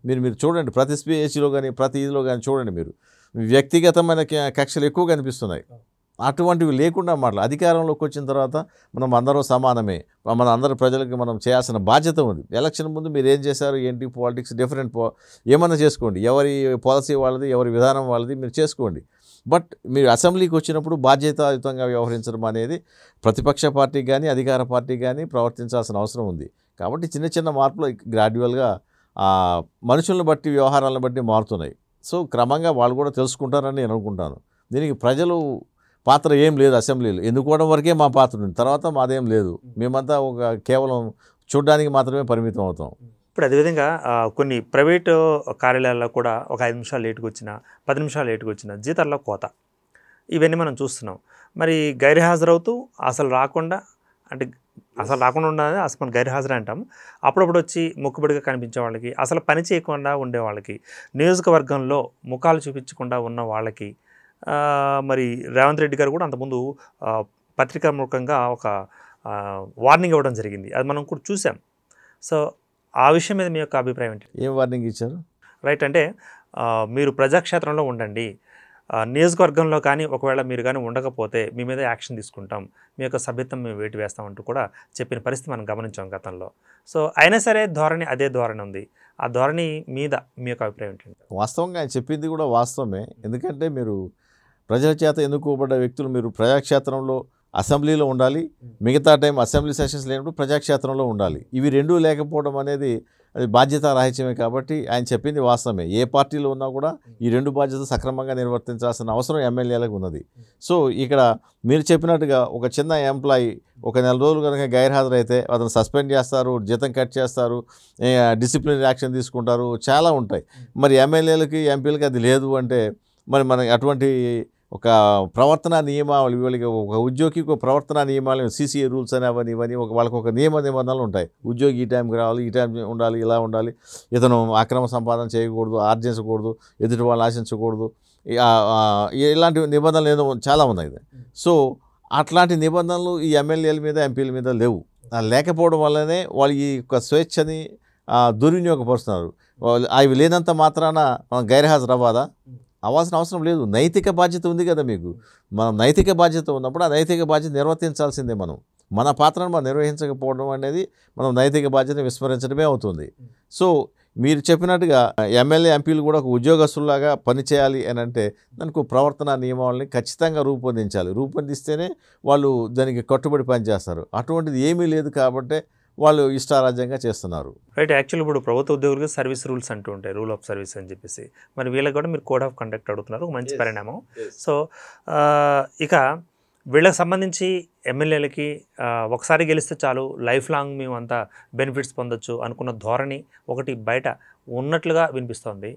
Speaker 2: మీరు చూడండి, ప్రతి స్పీచ్లో కానీ ప్రతి ఇదిలో కానీ చూడండి, మీరు వ్యక్తిగతమైన కక్షలు ఎక్కువ కనిపిస్తున్నాయి. అటువంటివి లేకుండా అధికారంలోకి వచ్చిన తర్వాత మనం అందరూ సమానమే, మన అందరి ప్రజలకు మనం చేయాల్సిన బాధ్యత ఉంది. ఎలక్షన్ ముందు మీరు ఏం చేశారు ఏంటి, పాలిటిక్స్ డిఫరెంట్ ఏమన్నా చేసుకోండి, ఎవరి పాలసీ వాళ్ళది, ఎవరి విధానం వాళ్ళది మీరు చేసుకోండి. బట్ మీరు అసెంబ్లీకి వచ్చినప్పుడు బాధ్యతాయుతంగా వ్యవహరించడం అనేది ప్రతిపక్ష పార్టీకి కానీ అధికార పార్టీకి కానీ ప్రవర్తించాల్సిన అవసరం ఉంది. కాబట్టి చిన్న చిన్న మార్పులు గ్రాడ్యువల్గా మనుషులను బట్టి, వ్యవహారాలను బట్టి మారుతున్నాయి. సో క్రమంగా వాళ్ళు కూడా తెలుసుకుంటారని నేను అనుకుంటాను. దీనికి ప్రజలు పాత్ర ఏం లేదు. అసెంబ్లీలో ఎన్నుకోవడం వరకే మా పాత్ర ఉంది, తర్వాత మాదేం లేదు. మేమంతా కేవలం చూడడానికి మాత్రమే పరిమితం అవుతాం.
Speaker 1: ఇప్పుడు అదేవిధంగా కొన్ని ప్రైవేటు కార్యాలయాల్లో కూడా ఒక 5 నిమిషాలు లేటుగా వచ్చినా, 10 నిమిషాలు లేటుగా వచ్చినా జీతాల్లో కోత, ఇవన్నీ మనం చూస్తున్నాం. మరి గైర్హాజరవుతూ అసలు రాకుండా ఉండదు, అసలు మనం గైర్హాజరు అంటాం. అప్పుడప్పుడు వచ్చి మొక్కుబడిగా కనిపించే వాళ్ళకి, అసలు పని చేయకుండా ఉండే వాళ్ళకి, నియోజకవర్గంలో ముఖాలు చూపించకుండా ఉన్న వాళ్ళకి మరి రేవంత్ రెడ్డి గారు కూడా అంతకుముందు పత్రికాముఖంగా ఒక వార్నింగ్ ఇవ్వడం జరిగింది. అది మనం కూడా చూసాం. సో ఆ విషయం మీద మీ యొక్క అభిప్రాయం ఏంటి?
Speaker 2: ఏం వార్నింగ్ ఇచ్చారు?
Speaker 1: రైట్, అంటే మీరు ప్రజాక్షేత్రంలో ఉండండి, నియోజకవర్గంలో కానీ ఒకవేళ మీరు కానీ ఉండకపోతే మీ మీద యాక్షన్ తీసుకుంటాం, మీ యొక్క సభ్యత్వం మేము వేటు వేస్తామంటూ కూడా చెప్పిన పరిస్థితి మనం గమనించాం గతంలో. సో అయినా సరే ధోరణి అదే ధోరణి ఉంది. ఆ ధోరణి మీద మీ యొక్క అభిప్రాయం ఏంటంటే?
Speaker 2: వాస్తవంగా ఆయన చెప్పింది కూడా వాస్తవమే. ఎందుకంటే మీరు ప్రజల చేత ఎన్నుకోబడ్డ వ్యక్తులు మీరు ప్రజాక్షేత్రంలో అసెంబ్లీలో ఉండాలి, మిగతా టైం అసెంబ్లీ సెషన్స్ లేనప్పుడు ప్రజాక్షేత్రంలో ఉండాలి. ఇవి రెండూ లేకపోవడం అనేది అది బాధ్యతారాహిత్యమే. కాబట్టి ఆయన చెప్పింది వాస్తవమే. ఏ పార్టీలో ఉన్నా కూడా ఈ రెండు బాధ్యతలు సక్రమంగా నిర్వర్తించాల్సిన అవసరం ఎమ్మెల్యేలకు ఉన్నది. సో ఇక్కడ మీరు చెప్పినట్టుగా ఒక చిన్న ఎంప్లాయీ ఒక నెల రోజులు కనుక గైర్హాజరైతే అతను సస్పెండ్ చేస్తారు, జీతం కట్ చేస్తారు, డిసిప్లినరీ యాక్షన్ తీసుకుంటారు, చాలా ఉంటాయి. మరి ఎమ్మెల్యేలకి ఎంపీలకి అది లేదు అంటే మరి మనకి అటువంటి ఒక ప్రవర్తన నియమావళి, వీళ్ళకి ఒక ఉద్యోగికి ఒక ప్రవర్తన నియమాలు CCA రూల్స్ అని అవన్నీ ఇవన్నీ వాళ్ళకి ఒక నిబంధనలు ఉంటాయి. ఉద్యోగి ఈ టైంకి రావాలి, ఈ టైం ఉండాలి, ఇలా ఉండాలి, ఇతను అక్రమ సంపాదన చేయకూడదు, ఆర్జించకూడదు, ఎదుటి వాళ్ళు ఆశించకూడదు, ఇలాంటి నిబంధనలు ఏదో చాలా ఉన్నాయి. సో అట్లాంటి నిబంధనలు ఈ ఎమ్మెల్యేల మీద ఎంపీల మీద లేవు. లేకపోవడం వల్లనే వాళ్ళు ఈ యొక్క స్వేచ్ఛని దుర్వినియోగపరుస్తున్నారు. అవి లేనంత మాత్రాన మనం గైర్హాజరు అవ్వాలా? అవ్వాల్సిన అవసరం లేదు. నైతిక బాధ్యత ఉంది కదా మీకు. మనం నైతిక బాధ్యత ఉన్నప్పుడు ఆ నైతిక బాధ్యత నిర్వర్తించాల్సిందే. మన పాత్రను మనం నిర్వహించకపోవడం అనేది మనం నైతిక బాధ్యతను విస్మరించడమే అవుతుంది. సో మీరు చెప్పినట్టుగా ఎమ్మెల్యే ఎంపీలు కూడా ఒక ఉద్యోగస్తులాగా పనిచేయాలి అని అంటే దానికి ప్రవర్తన నియమావళిని ఖచ్చితంగా రూపొందించాలి. రూపొందిస్తేనే వాళ్ళు దానికి కట్టుబడి పనిచేస్తారు. అటువంటిది ఏమీ లేదు కాబట్టి వాళ్ళు ఇష్టారాజ్యంగా చేస్తున్నారు.
Speaker 1: రైట్. యాక్చువల్లీ ఇప్పుడు ప్రభుత్వ ఉద్యోగులకు సర్వీస్ రూల్స్ అంటూ ఉంటాయి, రూల్ ఆఫ్ సర్వీస్ అని చెప్పేసి. మరి వీళ్ళకి కూడా మీరు కోడ్ ఆఫ్ కండక్ట్ అడుగుతున్నారు, ఒక మంచి పరిణామం. సో ఇక వీళ్ళకి సంబంధించి ఎమ్మెల్యేలకి ఒకసారి గెలిస్తే చాలు, లైఫ్ లాంగ్ మేము అంతా బెనిఫిట్స్ పొందొచ్చు అనుకున్న ధోరణి ఒకటి బయట ఉన్నట్లుగా వినిపిస్తోంది.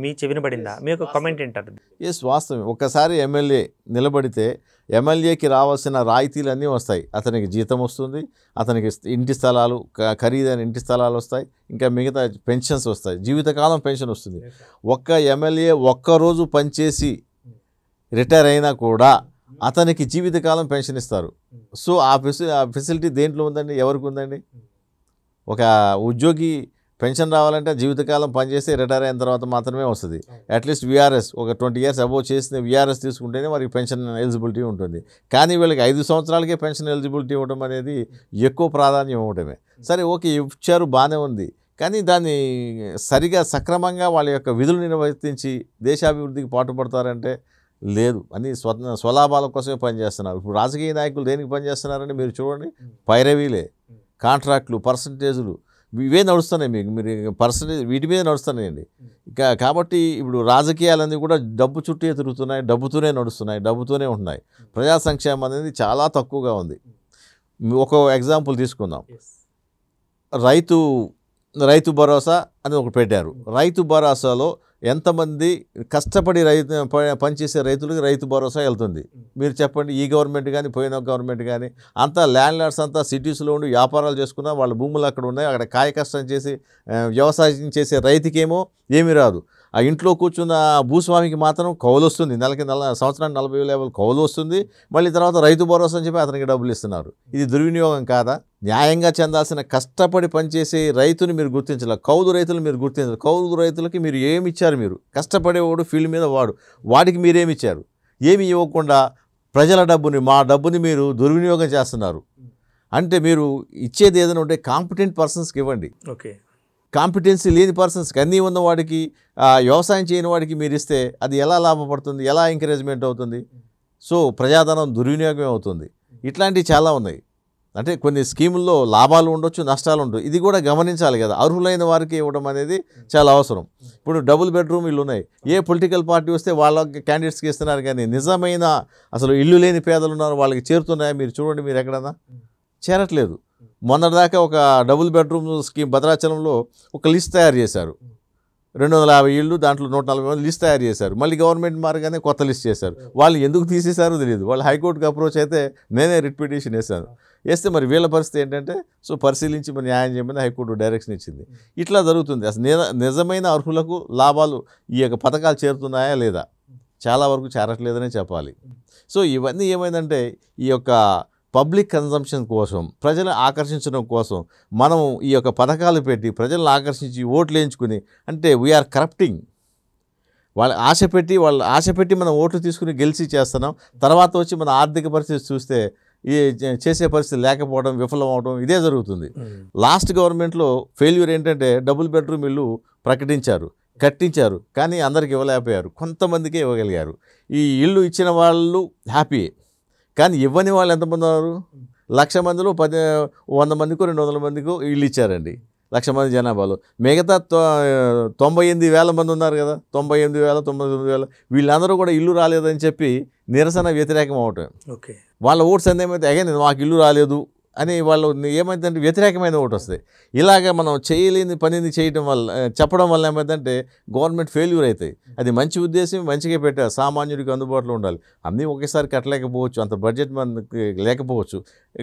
Speaker 1: మీ చెవిన పడిందా? మీ యొక్క కామెంట్ ఏంటారు?
Speaker 2: ఎస్, వాస్తవం. ఒక్కసారి ఎమ్మెల్యే నిలబడితే ఎమ్మెల్యేకి రావాల్సిన రాయితీలన్నీ వస్తాయి. అతనికి జీతం వస్తుంది, అతనికి ఇంటి స్థలాలు, ఖరీదైన ఇంటి స్థలాలు వస్తాయి, ఇంకా మిగతా పెన్షన్స్ వస్తాయి, జీవితకాలం పెన్షన్ వస్తుంది. ఒక్క ఎమ్మెల్యే ఒక్కరోజు పనిచేసి రిటైర్ అయినా కూడా అతనికి జీవితకాలం పెన్షన్ ఇస్తారు. సో ఆ ఫెసిలిటీ దేంట్లో ఉందండి? ఎవరికి ఉందండి? ఒక ఉద్యోగి పెన్షన్ రావాలంటే జీవితకాలం పనిచేస్తే రిటైర్ అయిన తర్వాత మాత్రమే వస్తుంది. అట్లీస్ట్ VRS ఒక 20 years అబోవ్ చేసిన VRS తీసుకుంటేనే వారికి పెన్షన్ ఎలిజిబిలిటీ ఉంటుంది. కానీ వీళ్ళకి 5 సంవత్సరాలకే పెన్షన్ ఎలిజిబిలిటీ ఇవ్వడం అనేది ఎక్కువ ప్రాధాన్యం ఇవ్వడమే. సరే, ఓకే, ఇచ్చారు, బాగానే ఉంది. కానీ దాన్ని సరిగా సక్రమంగా వాళ్ళ యొక్క విధులు నిర్వర్తించి దేశాభివృద్ధికి పాటుపడతారంటే లేదు. అన్ని స్వలాభాల కోసమే పనిచేస్తున్నారు. ఇప్పుడు రాజకీయ నాయకులు దేనికి పనిచేస్తున్నారంటే మీరు చూడండి, పైరవీలే, కాంట్రాక్టులు, పర్సంటేజులు, ఇవే నడుస్తున్నాయి. మీరు పర్సంటేజ్ వీటి మీద నడుస్తున్నాయండి. కాబట్టి ఇప్పుడు రాజకీయాలన్నీ కూడా డబ్బు చుట్టూ తిరుగుతున్నాయి, డబ్బుతోనే నడుస్తున్నాయి, డబ్బుతోనే ఉంటున్నాయి. ప్రజా సంక్షేమం అనేది చాలా తక్కువగా ఉంది. ఒక ఎగ్జాంపుల్ తీసుకుందాం. రైతు భరోసా అని ఒకటి పెట్టారు. రైతు భరోసాలో ఎంతమంది కష్టపడి పనిచేసే రైతులకి రైతు భరోసా వెళ్తుంది? మీరు చెప్పండి. ఈ గవర్నమెంట్ కానీ పోయిన గవర్నమెంట్ కానీ అంతా ల్యాండ్ లార్డ్స్ అంతా సిటీస్లో ఉండి వ్యాపారాలు చేసుకున్నా, వాళ్ళ భూములు అక్కడ ఉన్నాయి, అక్కడ కాయ కష్టం చేసి వ్యవసాయం చేసే రైతుకేమో ఏమీ రాదు. ఆ ఇంట్లో కూర్చున్న భూస్వామికి మాత్రం కౌలు వస్తుంది. సంవత్సరానికి 40,000 కౌలు వస్తుంది. మళ్ళీ తర్వాత రైతు భరోసా అని చెప్పి అతనికి డబ్బులు ఇస్తున్నారు. ఇది దుర్వినియోగం కాదా? న్యాయంగా చెందాల్సిన కష్టపడి పనిచేసే రైతుని మీరు గుర్తించాలి, కౌలు రైతులు మీరు గుర్తించాలి. కౌలు రైతులకి మీరు ఏమి ఇచ్చారు? మీరు కష్టపడేవాడు ఫీల్డ్ మీద వాడికి మీరేమి ఇచ్చారు? ఏమి ఇవ్వకుండా ప్రజల డబ్బుని, మా డబ్బుని మీరు దుర్వినియోగం చేస్తున్నారు. అంటే మీరు ఇచ్చేది ఏదైనా ఉంటే కాంపిటెంట్ పర్సన్స్కి ఇవ్వండి.
Speaker 1: ఓకే,
Speaker 2: కాంపిటెన్సీ లేని పర్సన్స్కి, అన్నీ ఉన్న వాడికి, వ్యవసాయం చేయని వాడికి మీరు ఇస్తే అది ఎలా లాభపడుతుంది? ఎలా ఎంకరేజ్మెంట్ అవుతుంది? సో ప్రజాధనం దుర్వినియోగం అవుతుంది. ఇట్లాంటివి చాలా ఉన్నాయి. అంటే కొన్ని స్కీముల్లో లాభాలు ఉండొచ్చు, నష్టాలు ఉండవు. ఇది కూడా గమనించాలి కదా. అర్హులైన వారికి ఇవ్వడం అనేది చాలా అవసరం. ఇప్పుడు డబుల్ బెడ్రూమ్ ఇల్లు ఉన్నాయి. ఏ పొలిటికల్ పార్టీ వస్తే వాళ్ళ క్యాండిడేట్స్కి ఇస్తున్నారు, కానీ నిజమైన అసలు ఇల్లు లేని పేదలు ఉన్నారు, వాళ్ళకి చేరుతున్నాయా? మీరు చూడండి, మీరు ఎక్కడన్నా చేరట్లేదు. మొన్నటిదాకా ఒక డబుల్ బెడ్రూమ్ స్కీమ్ భద్రాచలంలో ఒక లిస్ట్ తయారు చేశారు. 250 ఇళ్ళు, దాంట్లో 140 మంది లిస్ట్ తయారు చేశారు. మళ్ళీ గవర్నమెంట్ మారగానే కొత్త లిస్ట్ చేశారు. వాళ్ళు ఎందుకు తీసేశారో తెలియదు. వాళ్ళు హైకోర్టుకి అప్రోచ్ అయితే నేనే రిట్ పిటిషన్ వేస్తే మరి వీళ్ళ పరిస్థితి ఏంటంటే, సో పరిశీలించి మరి న్యాయం చేయమని హైకోర్టు డైరెక్షన్ ఇచ్చింది. ఇట్లా జరుగుతుంది. అసలు నిజమైన అర్హులకు లాభాలు ఈ యొక్క పథకాలు చేరుతున్నాయా లేదా? చాలా వరకు చేరట్లేదనే చెప్పాలి. సో ఇవన్నీ ఏమైందంటే ఈ యొక్క పబ్లిక్ కన్జంప్షన్ కోసం, ప్రజలను ఆకర్షించడం కోసం మనం ఈ యొక్క పథకాలు పెట్టి ప్రజలను ఆకర్షించి ఓట్లు వేయించుకుని, అంటే వీఆర్ కరప్టింగ్. వాళ్ళు ఆశ పెట్టి మనం ఓట్లు తీసుకుని గెలిచి చేస్తున్నాం. తర్వాత వచ్చి మన ఆర్థిక పరిస్థితి చూస్తే ఈ చేసే పరిస్థితి లేకపోవడం, విఫలం అవడం ఇదే జరుగుతుంది. లాస్ట్ గవర్నమెంట్లో ఫెయిల్యూర్ ఏంటంటే డబుల్ బెడ్రూమ్ ఇల్లు ప్రకటించారు, కట్టించారు, కానీ అందరికి ఇవ్వలేకపోయారు, కొంతమందికే ఇవ్వగలిగారు. ఈ ఇల్లు ఇచ్చిన వాళ్ళు హ్యాపీ, కానీ ఇవ్వని వాళ్ళు ఎంతమంది ఉన్నారు? 1,00,000 మందిలో 100 మందికో 200 మందికో ఇల్లు ఇచ్చారండి 1,00,000 మంది జనాభాలో. మిగతా 98,000 మంది ఉన్నారు కదా, 98,000 99,000 వీళ్ళందరూ కూడా ఇల్లు రాలేదని చెప్పి నిరసన వ్యతిరేకం అవటం.
Speaker 1: ఓకే,
Speaker 2: వాళ్ళ ఓట్స్ ఏమైతే అగైన్ మాకు ఇల్లు రాలేదు అని వాళ్ళు ఏమైందంటే వ్యతిరేకమైన ఓటు వస్తాయి. ఇలాగ మనం చేయలేని పనిని చేయడం వల్ల చెప్పడం వల్ల ఏమైందంటే గవర్నమెంట్ ఫెయిల్యూర్ అవుతాయి. అది మంచి ఉద్దేశం, మంచిగా పెట్టారు, సామాన్యుడికి అందుబాటులో ఉండాలి, అన్నీ ఒకేసారి కట్టలేకపోవచ్చు, అంత బడ్జెట్ మనకి లేకపోవచ్చు,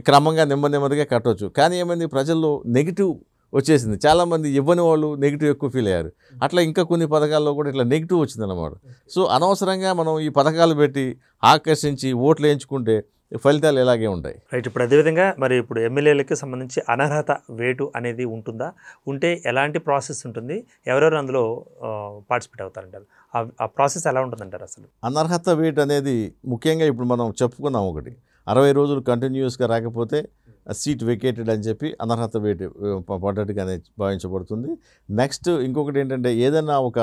Speaker 2: క్రమంగా నెమ్మదిగా కట్టవచ్చు. కానీ ఏమైంది, ప్రజల్లో నెగిటివ్ వచ్చేసింది. చాలామంది ఇవ్వని వాళ్ళు నెగిటివ్ ఎక్కువ ఫీల్ అయ్యారు. అట్లా ఇంకా కొన్ని పథకాల్లో కూడా ఇట్లా నెగిటివ్ వచ్చిందన్నమాట. సో అనవసరంగా మనం ఈ పథకాలు పెట్టి ఆకర్షించి ఓట్లు వేయించుకుంటే ఫలితాలు ఇలాగే ఉంటాయి.
Speaker 1: రైట్. ఇప్పుడు అదేవిధంగా మరి ఇప్పుడు ఎమ్మెల్యేలకి సంబంధించి అనర్హత వేటు అనేది ఉంటుందా? ఉంటే ఎలాంటి ప్రాసెస్ ఉంటుంది? ఎవరెవరు అందులో పార్టిసిపేట్ అవుతారంటారు? ఆ ప్రాసెస్ ఎలా ఉంటుందంటారు అసలు?
Speaker 2: అనర్హత వేటు అనేది ముఖ్యంగా ఇప్పుడు మనం చెప్పుకున్నాం, ఒకటి 60 రోజులు కంటిన్యూస్గా రాకపోతే సీట్ వెకేటెడ్ అని చెప్పి అనర్హత వేటు పడ్డట్టుగానే భావించబడుతుంది. నెక్స్ట్ ఇంకొకటి ఏంటంటే, ఏదైనా ఒక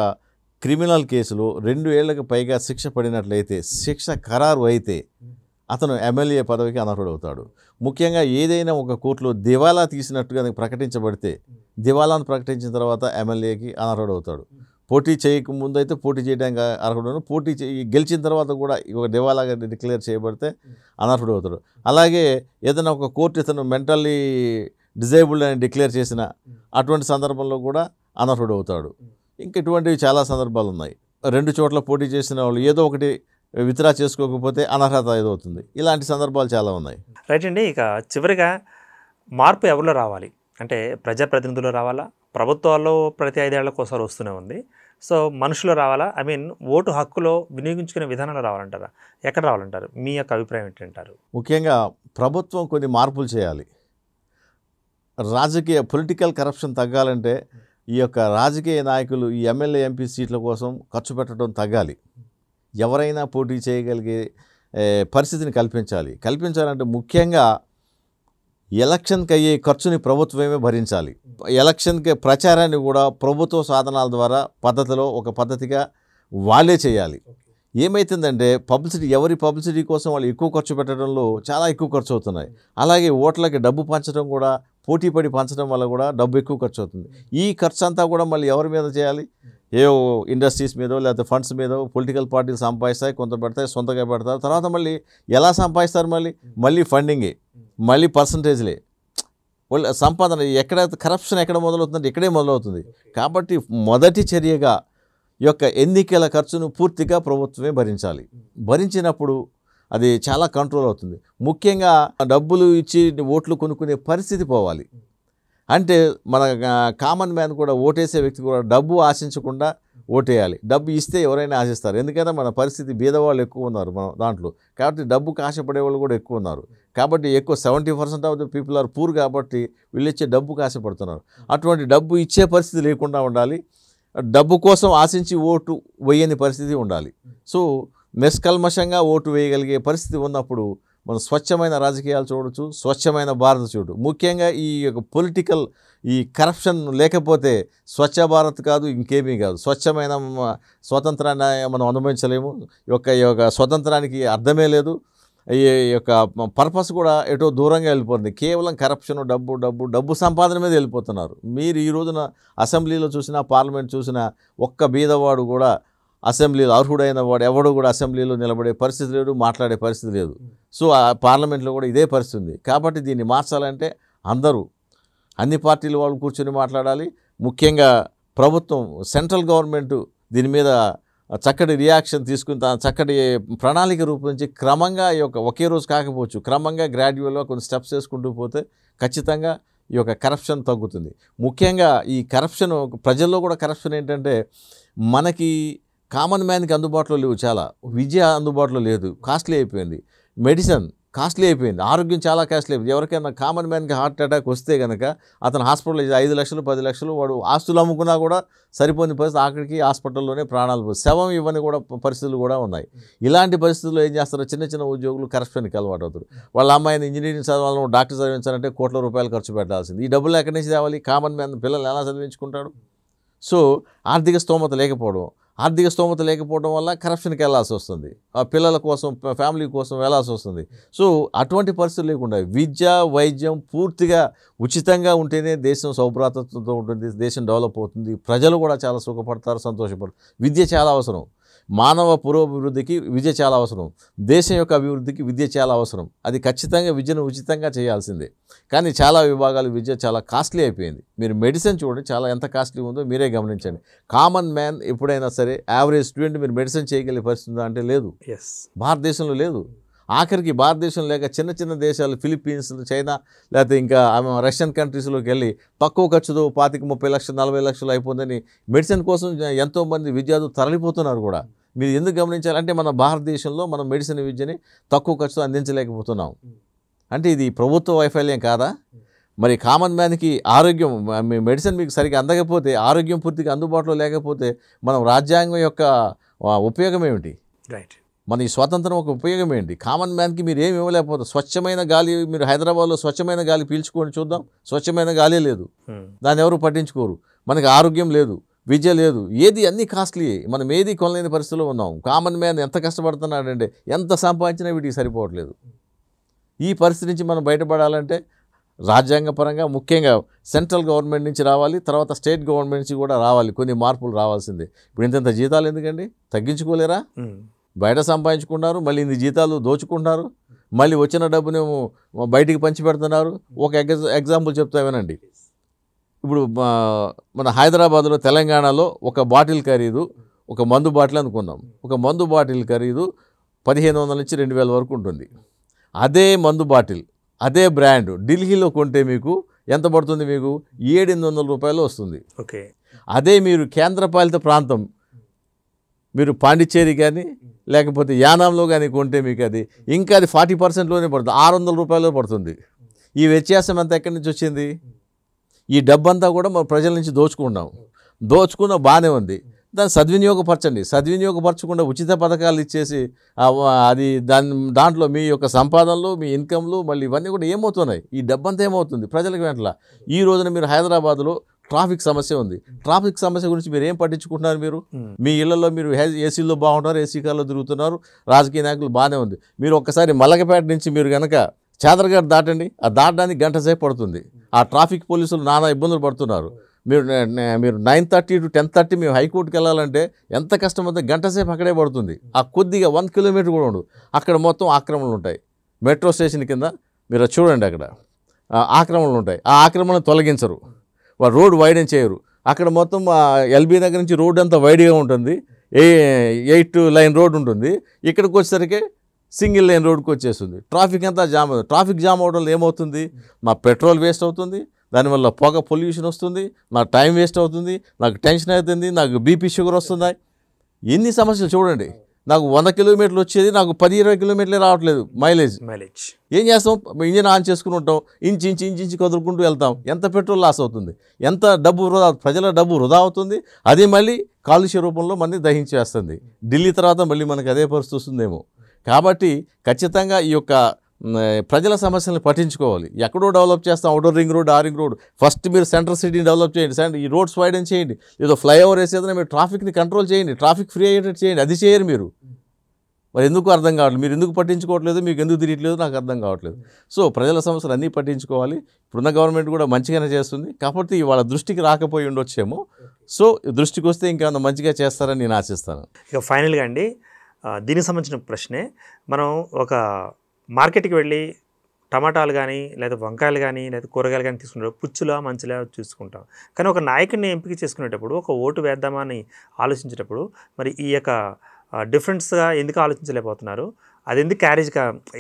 Speaker 2: క్రిమినల్ కేసులో 2 ఏళ్లకు పైగా శిక్ష పడినట్లయితే, శిక్ష ఖరారు అయితే అతను ఎమ్మెల్యే పదవికి అనర్హుడవుతాడు. ముఖ్యంగా ఏదైనా ఒక కోర్టులో దివాలా తీసినట్టుగా ప్రకటించబడితే, దివాలాను ప్రకటించిన తర్వాత ఎమ్మెల్యేకి అనర్హుడవుతాడు. పోటీ చేయకముందు అయితే పోటీ చేయడానికి అర్హుడు, గెలిచిన తర్వాత కూడా ఒక దివాలాగా డిక్లేర్ చేయబడితే అనర్హుడు అవుతాడు. అలాగే ఏదైనా ఒక కోర్టు ఇతను మెంటల్లీ డిజేబుల్డ్ అని డిక్లేర్ చేసిన అటువంటి సందర్భంలో కూడా అనర్హుడు అవుతాడు. ఇంక ఇటువంటివి చాలా సందర్భాలు ఉన్నాయి. 2 చోట్ల పోటీ చేసిన వాళ్ళు ఏదో ఒకటి విత్డ్రా చేసుకోకపోతే అనర్హత ఏదవుతుంది. ఇలాంటి సందర్భాలు చాలా ఉన్నాయి.
Speaker 1: రైట్ అండి. ఇక చివరిగా మార్పు ఎవరిలో రావాలి అంటే, ప్రజాప్రతినిధులు రావాలా? ప్రభుత్వాల్లో ప్రతి 5 ఏళ్లకు ఒకసారి వస్తూనే ఉంది. సో మనుషులు రావాలా? ఐ మీన్ ఓటు హక్కులో వినియోగించుకునే విధానంలో రావాలంటారా? ఎక్కడ రావాలంటారు? మీ యొక్క అభిప్రాయం ఏంటంటారు?
Speaker 2: ముఖ్యంగా ప్రభుత్వం కొన్ని మార్పులు చేయాలి. పొలిటికల్ కరప్షన్ తగ్గాలంటే ఈ యొక్క రాజకీయ నాయకులు ఈ ఎమ్మెల్యే ఎంపీ సీట్ల కోసం ఖర్చు పెట్టడం తగ్గాలి. ఎవరైనా పోటీ చేయగలిగే పరిస్థితిని కల్పించాలంటే ముఖ్యంగా ఎలక్షన్కి అయ్యే ఖర్చుని ప్రభుత్వమే భరించాలి. ఎలక్షన్కి ప్రచారాన్ని కూడా ప్రభుత్వ సాధనాల ద్వారా ఒక పద్ధతిగా వాళ్ళే చేయాలి. ఏమవుతుందంటే ఎవరి పబ్లిసిటీ కోసం వాళ్ళు ఎక్కువ ఖర్చు పెట్టడంలో చాలా ఎక్కువ ఖర్చు అవుతున్నాయి. అలాగే ఓట్లకి డబ్బు పంచడం కూడా పోటీపడి పంచడం వల్ల కూడా డబ్బు ఎక్కువ ఖర్చు అవుతుంది. ఈ ఖర్చు అంతా కూడా మళ్ళీ ఎవరి మీద చేయాలి? ఏవో ఇండస్ట్రీస్ మీదో లేకపోతే ఫండ్స్ మీదో పొలిటికల్ పార్టీలు సంపాదిస్తాయి, కొంత పెడతాయి, సొంతగా పెడతారు. తర్వాత మళ్ళీ ఎలా సంపాదిస్తారు? మళ్ళీ ఫండింగే, మళ్ళీ పర్సంటేజ్లే. వాళ్ళు సంపాదన కరప్షన్ ఎక్కడ మొదలవుతుందంటే ఇక్కడే మొదలవుతుంది. కాబట్టి మొదటి చర్యగా ఈ యొక్క ఎన్నికల ఖర్చును పూర్తిగా ప్రభుత్వమే భరించినప్పుడు అది చాలా కంట్రోల్ అవుతుంది. ముఖ్యంగా డబ్బులు ఇచ్చి ఓట్లు కొనుక్కునే పరిస్థితి పోవాలి. అంటే మన కామన్ మ్యాన్ కూడా, ఓటేసే వ్యక్తి కూడా డబ్బు ఆశించకుండా ఓటేయాలి. డబ్బు ఇస్తే ఎవరైనా ఆశిస్తారు. ఎందుకంటే మన పరిస్థితి బీదవాళ్ళు ఎక్కువ ఉన్నారు మన దాంట్లో. కాబట్టి డబ్బుకు ఆశపడే వాళ్ళు కూడా ఎక్కువ ఉన్నారు. కాబట్టి 70% of the people are poor. కాబట్టి వీళ్ళు ఇచ్చే డబ్బుకు ఆశపడుతున్నారు. అటువంటి డబ్బు ఇచ్చే పరిస్థితి లేకుండా ఉండాలి. డబ్బు కోసం ఆశించి ఓటు వేయని పరిస్థితి ఉండాలి. సో నిష్కల్మషంగా ఓటు వేయగలిగే పరిస్థితి ఉన్నప్పుడు మనం స్వచ్ఛమైన రాజకీయాలు చూడవచ్చు, స్వచ్ఛమైన భారత్ చూడు. ముఖ్యంగా ఈ యొక్క ఈ కరప్షన్ లేకపోతే స్వచ్ఛ భారత్ కాదు, ఇంకేమీ కాదు. స్వచ్ఛమైన స్వతంత్రాన్ని మనం అనుభవించలేము. ఈ యొక్క స్వతంత్రానికి అర్థమే లేదు. ఈ యొక్క పర్పస్ కూడా ఎటో దూరంగా వెళ్ళిపోతుంది. కేవలం కరప్షన్, డబ్బు సంపాదన మీద వెళ్ళిపోతున్నారు. మీరు ఈ రోజున అసెంబ్లీలో చూసినా, పార్లమెంట్ చూసినా ఒక్క బీదవాడు కూడా అసెంబ్లీలో అర్హుడైన వాడు ఎవడు కూడా అసెంబ్లీలో నిలబడే పరిస్థితి లేదు, మాట్లాడే పరిస్థితి లేదు. సో ఆ పార్లమెంట్లో కూడా ఇదే పరిస్థితి ఉంది. కాబట్టి దీన్ని మార్చాలంటే అందరూ, అన్ని పార్టీల వాళ్ళు కూర్చొని మాట్లాడాలి. ముఖ్యంగా ప్రభుత్వం, సెంట్రల్ గవర్నమెంట్ దీని మీద చక్కటి రియాక్షన్ తీసుకుని చక్కటి ప్రణాళిక రూపొందించి క్రమంగా ఈ యొక్క ఒకే రోజు కాకపోవచ్చు, క్రమంగా గ్రాడ్యువల్గా కొన్ని స్టెప్స్ వేసుకుంటూ పోతే ఖచ్చితంగా ఈ యొక్క కరప్షన్ తగ్గుతుంది. ముఖ్యంగా ఈ కరప్షన్ ప్రజల్లో కూడా కరప్షన్ ఏంటంటే, మనకి కామన్ మ్యాన్కి అందుబాటులో లేవు, చాలా విద్య అందుబాటులో లేదు, కాస్ట్లీ అయిపోయింది. మెడిసిన్ కాస్ట్లీ అయిపోయింది. ఆరోగ్యం చాలా కాస్ట్లీ అయిపోయింది. ఎవరికైనా కామన్ మ్యాన్కి హార్ట్ అటాక్ వస్తే కనుక అతను హాస్పిటల్ 5 లక్షలు 10 లక్షలు వాడు ఆస్తులు అమ్ముకున్నా కూడా సరిపోని పరిస్థితి, ఆఖరికి హాస్పిటల్లోనే ప్రాణాలు పోయి శవం ఇవ్వని కూడా పరిస్థితులు కూడా ఉన్నాయి. ఇలాంటి పరిస్థితుల్లో ఏం చేస్తారో చిన్న చిన్న ఉద్యోగులు కరప్షన్కి అలవాటు అవుతారు. వాళ్ళ అమ్మాయిని ఇంజనీరింగ్ చదవాలని డాక్టర్ చదివించాలంటే కోట్ల రూపాయలు ఖర్చు పెట్టాల్సింది. ఈ డబ్బులు ఎక్కడి నుంచి తేవాలి? కామన్ మ్యాన్ పిల్లలు ఎలా చదివించుకుంటాడు? సో ఆర్థిక స్తోమత లేకపోవడం వల్ల కరప్షన్కి వెళ్ళాల్సి వస్తుంది. ఆ పిల్లల కోసం ఫ్యామిలీ కోసం వెళ్ళాల్సి వస్తుంది. సో అటువంటి పరిస్థితులు లేకుండా విద్య వైద్యం పూర్తిగా ఉచితంగా ఉంటేనే దేశం సౌభ్రాతత్వంతో ఉంటుంది, దేశం డెవలప్ అవుతుంది, ప్రజలు కూడా చాలా సుఖపడతారు, సంతోషపడతారు. విద్య చాలా అవసరం. మానవ పురోభివృద్ధికి విద్య చాలా అవసరం. దేశం యొక్క అభివృద్ధికి విద్య చాలా అవసరం. అది ఖచ్చితంగా విద్యను ఉచితంగా చేయాల్సిందే. కానీ చాలా విభాగాలు విద్య చాలా కాస్ట్లీ అయిపోయింది. మీరు మెడిసిన్ చూడండి, చాలా ఎంత కాస్ట్లీ ఉందో మీరే గమనించండి. కామన్ మ్యాన్ ఎప్పుడైనా సరే యావరేజ్ స్టూడెంట్ మీరు మెడిసిన్ చేయగలిగే పరిస్థితి ఉందా అంటే లేదు. భారతదేశంలో లేదు. ఆఖరికి భారతదేశం లేక చిన్న చిన్న దేశాలు ఫిలిప్పీన్స్, చైనా, లేకపోతే ఇంకా రష్యన్ కంట్రీస్లోకి వెళ్ళి తక్కువ ఖర్చుతో 25-30 లక్షలు 40 లక్షలు అయిపోతుందని మెడిసిన్ కోసం ఎంతోమంది విద్యార్థులు తరలిపోతున్నారు కూడా. మీరు ఎందుకు గమనించాలంటే మన భారతదేశంలో మనం మెడిసిన్ విద్యని తక్కువ ఖర్చుతో అందించలేకపోతున్నాం. అంటే ఇది ప్రభుత్వ వైఫల్యం కాదా? మరి కామన్ మ్యాన్కి ఆరోగ్యం మెడిసిన్ మీకు సరిగ్గా అందకపోతే, ఆరోగ్యం పూర్తిగా అందుబాటులో లేకపోతే మనం రాజ్యాంగం యొక్క ఉపయోగం ఏమిటి?
Speaker 1: రైట్.
Speaker 2: మన ఈ స్వాతంత్రం ఒక ఉపయోగం ఏంటి? కామన్ మ్యాన్కి మీరు ఏమి ఇవ్వలేకపోతారు. స్వచ్ఛమైన గాలి, మీరు హైదరాబాద్లో స్వచ్ఛమైన గాలి పీల్చుకొని చూద్దాం. స్వచ్ఛమైన గాలి లేదు, దాన్ని ఎవరు పట్టించుకోరు. మనకి ఆరోగ్యం లేదు, విద్య లేదు, ఏది అన్నీ కాస్ట్లీ. మనం ఏది కొనలేని పరిస్థితిలో ఉన్నాం. కామన్ మ్యాన్ ఎంత కష్టపడుతున్నాడంటే ఎంత సంపాదించినా వీటికి సరిపోవట్లేదు. ఈ పరిస్థితి నుంచి మనం బయటపడాలంటే రాజ్యాంగపరంగా ముఖ్యంగా సెంట్రల్ గవర్నమెంట్ నుంచి రావాలి, తర్వాత స్టేట్ గవర్నమెంట్ నుంచి కూడా రావాలి. కొన్ని మార్పులు రావాల్సిందే. ఇప్పుడు ఇంత జీతాలు ఎందుకండి? తగ్గించుకోలేరా? బయట సంపాదించుకుంటున్నారు, మళ్ళీ ఇన్ని జీతాలు దోచుకుంటున్నారు, మళ్ళీ వచ్చిన డబ్బునేమో బయటికి పంచి పెడుతున్నారు. ఒక ఎగ్జాంపుల్ చెప్తా వినండి. ఇప్పుడు మన హైదరాబాద్లో, తెలంగాణలో ఒక బాటిల్ ఖరీదు, ఒక మందు బాటిల్ అనుకుందాం, ఒక మందు బాటిల్ ఖరీదు 1500 నుంచి 2000 వరకు ఉంటుంది. అదే మందు బాటిల్, అదే బ్రాండ్ ఢిల్లీలో కొంటే మీకు ఎంత పడుతుంది? మీకు 700 రూపాయలు వస్తుంది.
Speaker 1: ఓకే.
Speaker 2: అదే మీరు కేంద్రపాలిత ప్రాంతం, మీరు పాండిచ్చేరి కానీ లేకపోతే యానాంలో కానీ కొంటే మీకు అది ఇంకా అది 40%లోనే పడుతుంది, 600 రూపాయలు పడుతుంది. ఈ వ్యత్యాసం అంతా ఎక్కడి నుంచి వచ్చింది? ఈ డబ్బంతా కూడా మన ప్రజల నుంచి దోచుకున్న బాగానే ఉంది. దాన్ని సద్వినియోగపరచకుండా ఉచిత పథకాలు ఇచ్చేసి అది దాంట్లో మీ యొక్క సంపాదనలు, మీ ఇన్కమ్లు, మళ్ళీ ఇవన్నీ కూడా ఏమవుతున్నాయి? ఈ డబ్బంతా ఏమవుతుంది ప్రజలకు వెంటలా? ఈ రోజున మీరు హైదరాబాద్లో ట్రాఫిక్ సమస్య ఉంది. ట్రాఫిక్ సమస్య గురించి మీరు ఏం పట్టించుకుంటున్నారు? మీరు మీ ఇళ్లలో మీరు ఏసీలో బాగుంటున్నారు, ఏసీ కార్లో తిరుగుతున్నారు, రాజకీయ నాయకులు బాగానే ఉంది. మీరు ఒక్కసారి మల్లకపేట నుంచి మీరు కనుక చాదర్ఘాట్ దాటండి, ఆ దాటడానికి గంట సేపు పడుతుంది. ఆ ట్రాఫిక్ పోలీసులు నానా ఇబ్బందులు పడుతున్నారు. మీరు 9:30 to 10:30 మేము హైకోర్టుకి వెళ్ళాలంటే ఎంత కష్టం అవుతుంది? గంట సేపు అక్కడే పడుతుంది. ఆ కొద్దిగా 1 కిలోమీటర్ కూడా ఉండదు. అక్కడ మొత్తం ఆక్రమణలు ఉంటాయి. మెట్రో స్టేషన్ కింద మీరు చూడండి, అక్కడ ఆక్రమణలు ఉంటాయి. ఆ ఆక్రమణను తొలగించరు, వాళ్ళు రోడ్ వైడెన్ చేయరు. అక్కడ మొత్తం ఎల్బీ దగ్గర నుంచి రోడ్ అంతా వైడ్గా ఉంటుంది, 8 లైన్ రోడ్ ఉంటుంది. ఇక్కడికి వచ్చేసరికి సింగిల్ లైన్ రోడ్కి వచ్చేస్తుంది. ట్రాఫిక్ అంతా జామ్ అవుతుంది. ట్రాఫిక్ జామ్ అవడం వల్ల ఏమవుతుంది? మా పెట్రోల్ వేస్ట్ అవుతుంది, దానివల్ల పొగ పొల్యూషన్ వస్తుంది, నాకు టైం వేస్ట్ అవుతుంది, నాకు టెన్షన్ అవుతుంది, నాకు బీపీ షుగర్ వస్తున్నాయి. ఎన్ని సమస్యలు చూడండి. నాకు 100 కిలోమీటర్లు వచ్చేది నాకు 10-20 కిలోమీటర్లే రావట్లేదు మైలేజ్. ఏం చేస్తాం? ఇంజిన్ ఆన్ చేసుకుని ఉంటాం, ఇంచి కదులుకుంటూ వెళ్తాం. ఎంత పెట్రోల్ లాస్ అవుతుంది, ఎంత డబ్బు వృధా, ప్రజల డబ్బు వృధా అవుతుంది. అది మళ్ళీ కాలుష్య రూపంలో మనని దహించేస్తుంది. ఢిల్లీ తర్వాత మళ్ళీ మనకు అదే పరిస్థితి వస్తుందేమో. కాబట్టి ఖచ్చితంగా ఈ యొక్క ప్రజల సమస్యలను పట్టించుకోవాలి. ఎక్కడో డెవలప్ చేస్తాం, అవుటర్ రింగ్ రోడ్, ఆ రింగ్ రోడ్. ఫస్ట్ మీరు సెంట్రల్ సిటీని డెవలప్ చేయండి, ఈ రోడ్స్ వైడెన్ చేయండి, ఏదో ఫ్లైఓవర్ వేసేదైనా మీరు ట్రాఫిక్ని కంట్రోల్ చేయండి, ట్రాఫిక్ ఫ్రీ అయ్యేటట్టు చేయండి. అది చేయరు మీరు. మరి ఎందుకు అర్థం కావట్లేదు? మీరు ఎందుకు పట్టించుకోవట్లేదు? మీకు ఎందుకు తిరగట్లేదు? నాకు అర్థం కావట్లేదు. సో ప్రజల సమస్యలు అన్నీ పట్టించుకోవాలి. ఇప్పుడున్న గవర్నమెంట్ కూడా మంచిగానే చేస్తుంది, కాకపోతే వాళ్ళ దృష్టికి రాకపోయి ఉండొచ్చేమో. సో దృష్టికి వస్తే ఇంకేమైనా మంచిగా చేస్తారని నేను ఆశిస్తాను.
Speaker 1: ఇక ఫైనల్గా అండి, దీనికి సంబంధించిన ప్రశ్నే, మనం ఒక మార్కెట్కి వెళ్ళి టమాటాలు కానీ లేదా వంకాయలు కానీ లేదా కూరగాయలు కానీ తీసుకుంటాం, పుచ్చులా మంచిలా చూసుకుంటాం. కానీ ఒక నాయకుడిని ఎంపిక చేసుకునేటప్పుడు, ఒక ఓటు వేద్దామా అని ఆలోచించేటప్పుడు మరి ఈ యొక్క డిఫరెన్స్గా ఎందుకు ఆలోచించలేకపోతున్నారు? అది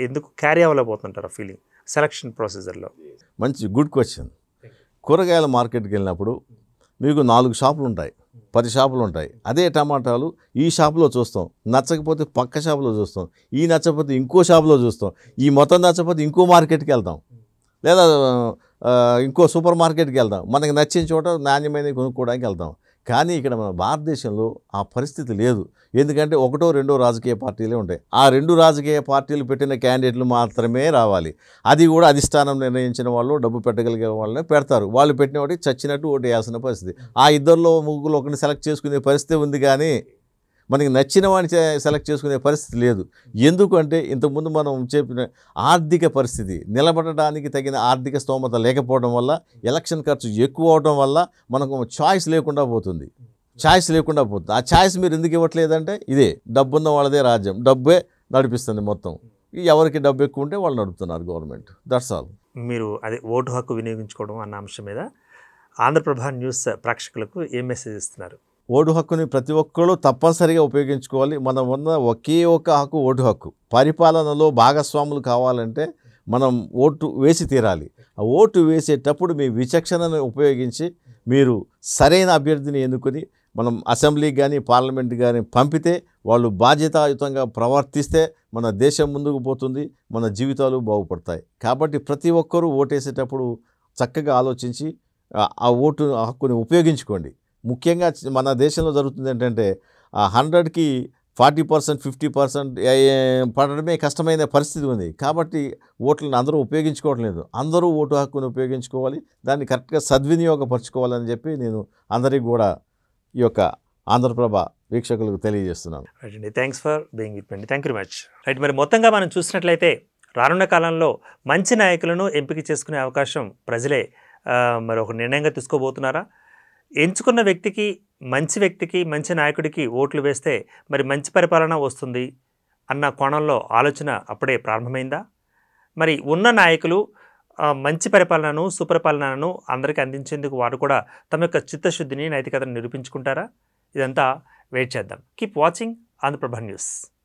Speaker 1: ఎందుకు క్యారీ అవ్వలేకపోతుంటారు ఫీలింగ్ సెలక్షన్ ప్రొసీజర్లో?
Speaker 2: మంచి గుడ్ క్వశ్చన్. కూరగాయల మార్కెట్కి వెళ్ళినప్పుడు మీకు 4 షాపులు ఉంటాయి. 10 షాపులు ఉంటాయి. అదే టమాటాలు ఈ షాపులో చూస్తాం, నచ్చకపోతే పక్క షాపులో చూస్తాం, ఈ నచ్చకపోతే ఇంకో షాపులో చూస్తాం, ఈ మొత్తం నచ్చకపోతే ఇంకో మార్కెట్కి వెళ్తాం, లేదా ఇంకో సూపర్ మార్కెట్కి వెళ్దాం, మనకి నచ్చిన చోట నాణ్యమైనవి కొనుక్కోవడానికి వెళ్తాం. కానీ ఇక్కడ మన భారతదేశంలో ఆ పరిస్థితి లేదు. ఎందుకంటే ఒకటో రెండో రాజకీయ పార్టీలే ఉంటాయి. ఆ 2 రాజకీయ పార్టీలు పెట్టిన క్యాండిడేట్లు మాత్రమే రావాలి. అది కూడా అధిష్టానం నిర్ణయించిన వాళ్ళు, డబ్బు పెట్టగలిగే వాళ్ళనే పెడతారు. వాళ్ళు పెట్టిన వాటికి చచ్చినట్టు ఓటు వేయాల్సిన పరిస్థితి. ఆ ఇద్దరిలో ముగ్గురు ఒకరిని సెలెక్ట్ చేసుకునే పరిస్థితి ఉంది, కానీ మనకి నచ్చిన వాడిని సెలెక్ట్ చేసుకునే పరిస్థితి లేదు. ఎందుకంటే ఇంతకుముందు మనం చెప్పిన ఆర్థిక పరిస్థితి, నిలబడడానికి తగిన ఆర్థిక స్తోమత లేకపోవడం వల్ల, ఎలక్షన్ ఖర్చు ఎక్కువ అవడం వల్ల మనకు చాయిస్ లేకుండా పోతుంది. ఆ చాయిస్ మీరు ఎందుకు ఇవ్వట్లేదంటే ఇదే డబ్బున్న వాళ్ళదే రాజ్యం, డబ్బే నడిపిస్తుంది మొత్తం. ఎవరికి డబ్బు ఎక్కువ ఉంటే వాళ్ళు నడుపుతున్నారు గవర్నమెంట్. That's all.
Speaker 1: మీరు అదే ఓటు హక్కు వినియోగించుకోవడం అన్న అంశం మీద ఆంధ్రప్రభ న్యూస్ ప్రేక్షకులకు ఏం మెసేజ్ ఇస్తున్నారు?
Speaker 2: ఓటు హక్కుని ప్రతి ఒక్కరు తప్పనిసరిగా ఉపయోగించుకోవాలి. మనం ఉన్న ఒకే ఒక హక్కు ఓటు హక్కు. పరిపాలనలో భాగస్వాములు కావాలంటే మనం ఓటు వేసి తీరాలి. ఆ ఓటు వేసేటప్పుడు మీ విచక్షణను ఉపయోగించి మీరు సరైన అభ్యర్థిని ఎన్నుకొని మనం అసెంబ్లీకి కానీ పార్లమెంట్ కానీ పంపితే వాళ్ళు బాధ్యతాయుతంగా ప్రవర్తిస్తే మన దేశం ముందుకు పోతుంది, మన జీవితాలు బాగుపడతాయి. కాబట్టి ప్రతి ఒక్కరూ ఓటేసేటప్పుడు చక్కగా ఆలోచించి ఆ ఓటు హక్కుని ఉపయోగించుకోండి. ముఖ్యంగా మన దేశంలో జరుగుతుంది ఏంటంటే 100కి 40%, 50% పడడమే కష్టమైన పరిస్థితి ఉంది. కాబట్టి ఓట్లను అందరూ ఉపయోగించుకోవడం లేదు. అందరూ ఓటు హక్కును ఉపయోగించుకోవాలి, దాన్ని కరెక్ట్గా సద్వినియోగపరచుకోవాలని చెప్పి నేను అందరికీ కూడా ఈ యొక్క ఆంధ్రప్రభ వీక్షకులకు తెలియజేస్తున్నాను.
Speaker 1: రైట్ అండి, thanks for being with me. Thank you very much. Right, మరి మొత్తంగా మనం చూసినట్లయితే రానున్న కాలంలో మంచి నాయకులను ఎంపిక చేసుకునే అవకాశం ప్రజలే మరి ఒక నిర్ణయంగా తీసుకోబోతున్నారా? ఎంచుకున్న వ్యక్తికి, మంచి నాయకుడికి ఓట్లు వేస్తే మరి మంచి పరిపాలన వస్తుంది అన్న కోణంలో ఆలోచన అప్పుడే ప్రారంభమైందా? మరి ఉన్న నాయకులు మంచి పరిపాలనను, సుపరిపాలనను అందరికీ అందించేందుకు వారు కూడా తమ యొక్క చిత్తశుద్ధిని, నైతికతను నిరూపించుకుంటారా? ఇదంతా వెయిట్ చేద్దాం. Keep watching Andhraprabha news.